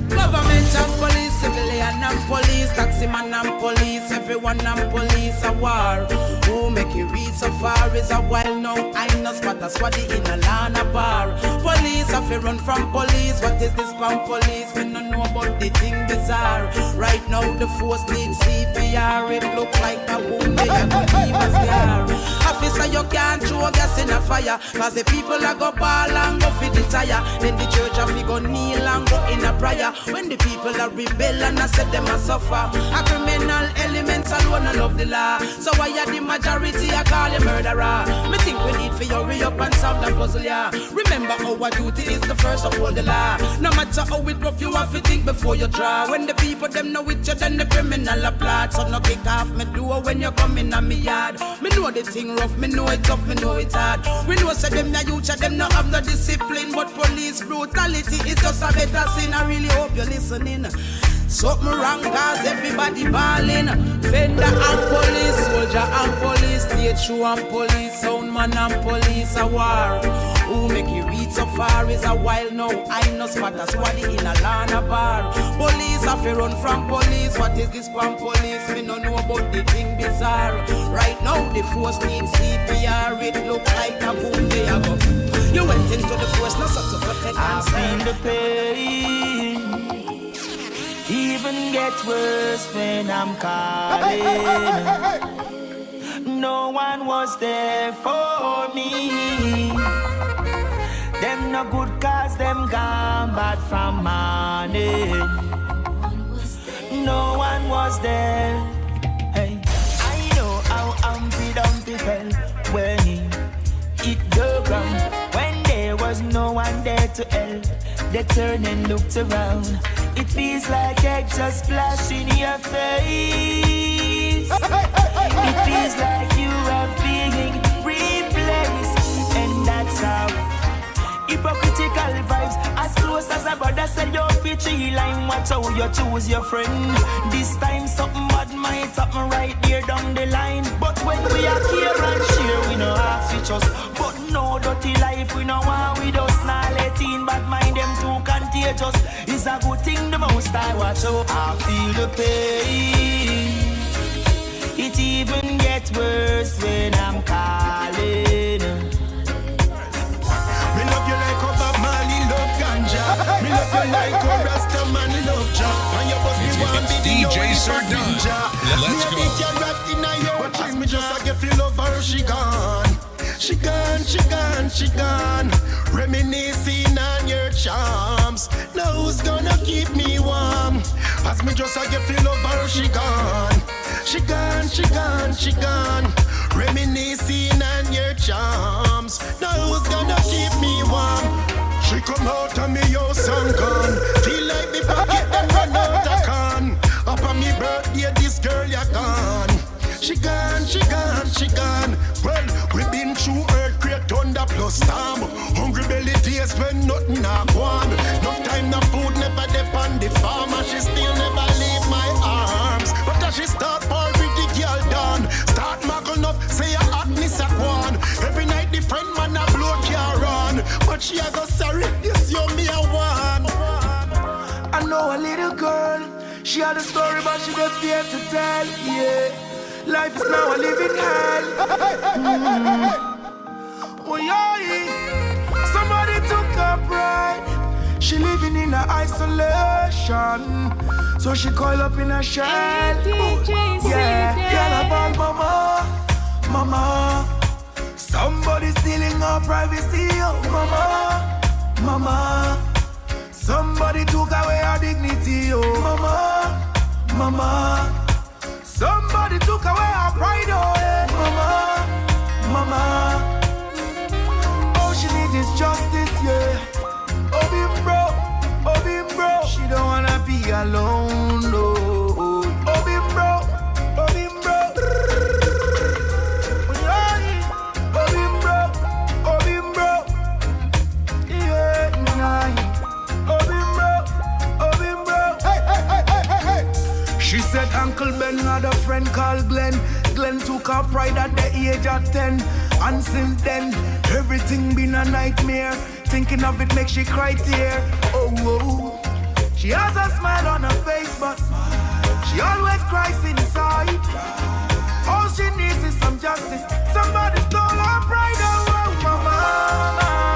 Government and police, civilian and police, taximan and police, everyone and police a war. Who make it reach so far is a while now. I know spot a squaddy in a lana bar. Police have to run from police. What is this from police? We don't know about the thing bizarre. Right now the force needs CPR. It look like a wound they are gonna leave a scar. Officer, you can't throw gas in a fire, cause the people are go ball and go for the tire. Then the church have to go kneel and go in a prayer. When the people are rebel and I said them a suffer. A criminal elements alone I love the law. So why are the majority I call you murderer? Me think we need for you hurry up and solve the puzzle, yeah. Remember our duty is the first of all the law. No matter how it rough, you have to think before you draw. When the people them know it, you then the criminal applaud. So no kick off me door when you come in on me yard. Me know the thing rough, me know it tough, me know it hard. We know say them na youth, them no have no discipline. But police brutality is just a better sin. I really hope you're listening. Something wrong cause everybody ballin'. Fender and police, soldier and police, state show and police, soundman and police a war. Who make it reach so far is a while now. I know spot a squaddy in a lana bar. Police have to run from police. What is this from police? We don't know about the thing bizarre. Right now the force needs CPR. It look like a boom they are go. You went into the force, not so to protect and feel the pain. Even get worse when I'm calling. No one was there for me. Them no good cause them gone bad from morning. No one was there. Hey, I know how Humpty Dumpty fell when he hit the ground. When there was no one there to help, they turned and looked around. It feels like egg just splash in your face. It feels like you are being replaced. And that's how hypocritical vibes. As close as a brother said, you're bitchy line. Watch how you choose your friend. This time something bad might happen right there down the line. But when we are here and share, we no ask each us. But no dirty life, we no want with us. Now let in bad mind, them too contagious. It's a good thing the most I watch out. I feel the pain. It even gets worse when I'm calling. Me love you like a Bob Marley love ganja. Me love you like a Rasta man love ja. And you must be one big DJ Sir Dan. Let's go. Me a big girl wrapped in a your dress. Me just a get feel love her, she gone. She gone, she gone, she gone. Reminiscing on your charms. Now who's gonna keep me warm? As me just a get feel of her, she gone. She gone, she gone, she gone. Reminiscing on your charms. Now who's gonna keep me warm? She come out of me house and gone. Feel like me pocket and run out a can. Up on me birthday, this girl ya gone. She gone, she gone, she gone. Well, we been through earthquake, thunder plus storm. Hungry belly days when nothing a gone. No time, no food, never depend the farmer. She still never leave my arms. But as she start par with the girl done, she a go sorry. Yes, you me a one. I know a little girl. She had a story, but she don't fear to tell. Yeah, life is now a living hell. Oh yeah, somebody took her pride. She living in a isolation, so she coil up in a shell. Yeah, girl about mama, mama. Somebody stealing our privacy, oh mama, mama. Somebody took away our dignity, oh mama, mama. Somebody took away our pride, oh yeah, mama, mama. All she needs is justice, yeah. Oh bim bro, she don't wanna be alone, no. Oh bim bro, oh bim bro. Oh bim bro, yeah, oh bim bro. Hey. She said Uncle Ben had a friend called Glenn. Glenn took her pride at the age of 10. And since then, everything been a nightmare. Thinking of it makes she cry tear. Oh, oh. She has a smile on her face, but she always cries inside. All she needs is some justice. Somebody stole her pride. Oh, mama,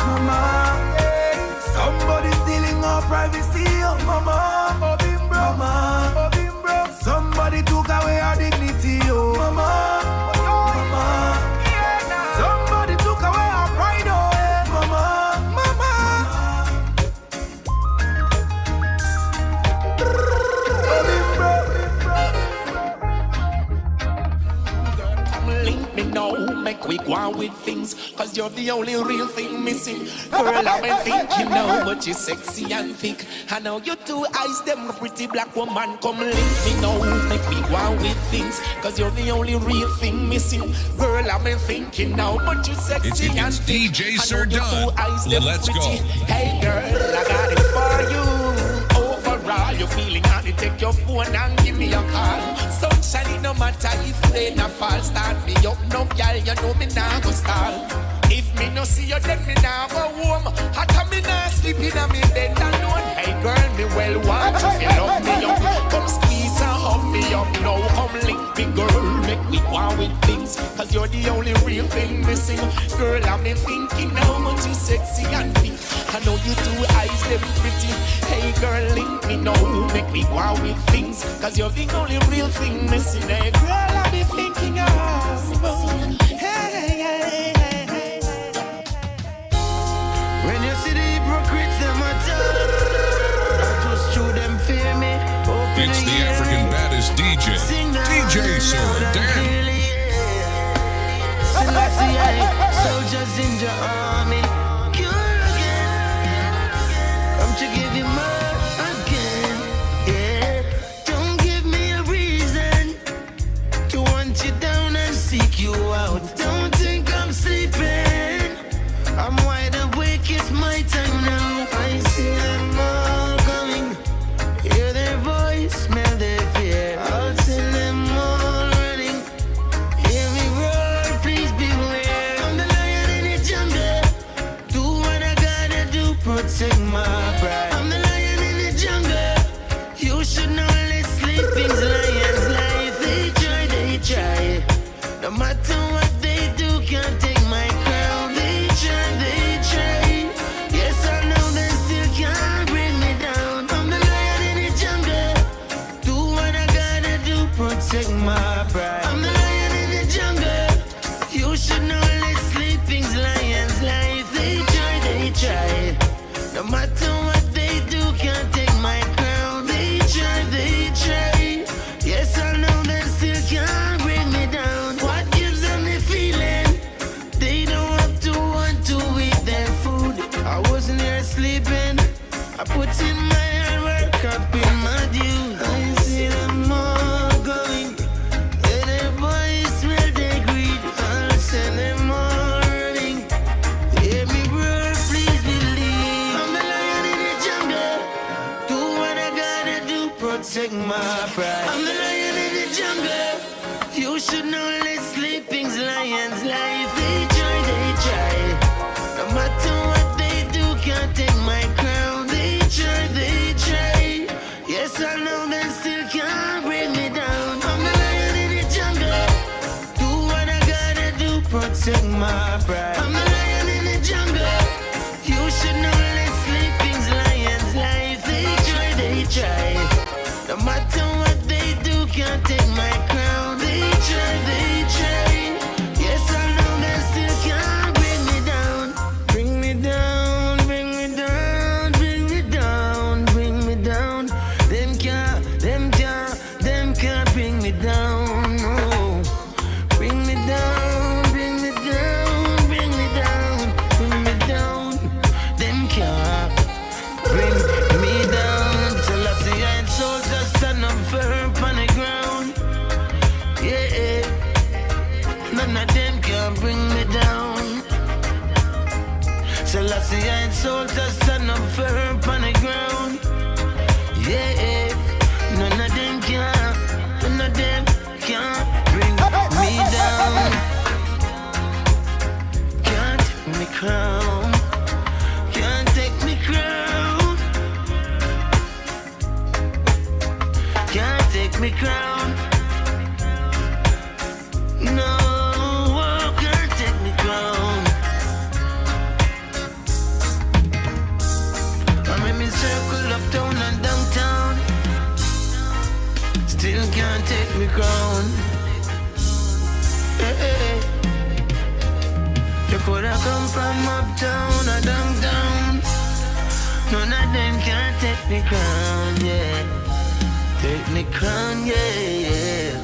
mama. Yeah. Somebody stealing her privacy. Oh, mama, oh, bim bro, mama, oh, bim bro. Somebody took away her dignity. Oh, mama. Make we go on with things, cause you're the only real thing missing. Girl, I've been thinking now, but you're sexy and thick. I know your two eyes, them pretty black woman. Come link me now, make we go on with things, cause you're the only real thing missing. Girl, I've been thinking now, but you're sexy and thick. DJ Sir Dunn. Let's go. Hey girl, I got it for you. Overall, you're feeling honey, take your phone and give me a call. Sunshine, it no matter if they not fall. Start me up, no girl, you know me now go stall. If me no see you, then me now go home. How come me now sleep in a me bed alone? Hey girl, me well want you, if you love me up. Come squeeze and hug me up now. Come link me girl, make we go on with things, cause you're the only real thing missing. Girl, I've been thinking how much you sexy and big. I know you two eyes, them pretty. Hey girl, link me now, make me go on with things, cause you're the only real thing missing. Hey girl, I've been thinking of. Hey. When you see the hypocrites, them a talk, just through them fear me. It's the African baddest DJ, DJ Sir Dan. Soldiers in the army, cure again. Come to give you more again. Yeah, don't give me a reason to want you down and seek you out. Don't think I'm sleeping. I'm wide awake. It's my time now. I see them all coming. Hear their voice, smell their fear. I'll send them all running. Hear me roar, please beware. I'm the lion in the jungle. Do what I gotta do, protect my pride. I'm the lion in the jungle. You should know let sleeping's lions life. They try. No matter what they do, can't take my crown. They try. Yes, I know they still can't bring me down. I'm the lion in the jungle. Do what I gotta do, protect my pride. I'm the lion in the jungle. You should know let sleeping's lions life. They try. No matter what they do, can't take my crown. They try. Yes, I know they still can't bring me down. What gives them the feeling? They don't have to want to eat their food. I wasn't here sleeping. I put in my hard work, up in my due. I see them all going. Let their boys smell their greed. I'll send them all running. Hear me roar, please believe. I'm the lion in the jungle. Do what I gotta do, protect my pride. I'm the lion in the jungle. You should know let sleeping's lions life. They try. No matter what they do, sing my pride. I'm a lion in the jungle. You should know let sleeping's lions life. They try. No matter what they do, can't take my crown. They try. Yes, I know they still can't bring me down. Bring me down, bring me down, bring me down, bring me down. Them can't bring me down. No. Bring me down, bring me down, bring me down, bring me down. Them can't bring me down. Till I see I soldiers stand up firm on the ground. Yeah, none of them can bring me down. Till I see I soldiers stand up firm on the ground. Yeah, none of them can bring me down. Can't take me crown. Can't take me crown. Can't take me crown. No, can't take me crown. I'm in me circle uptown and downtown. Still can't take me crown. Hey. You coulda come from uptown or downtown. None of them can't take me crown, yeah. Take me crown, yeah.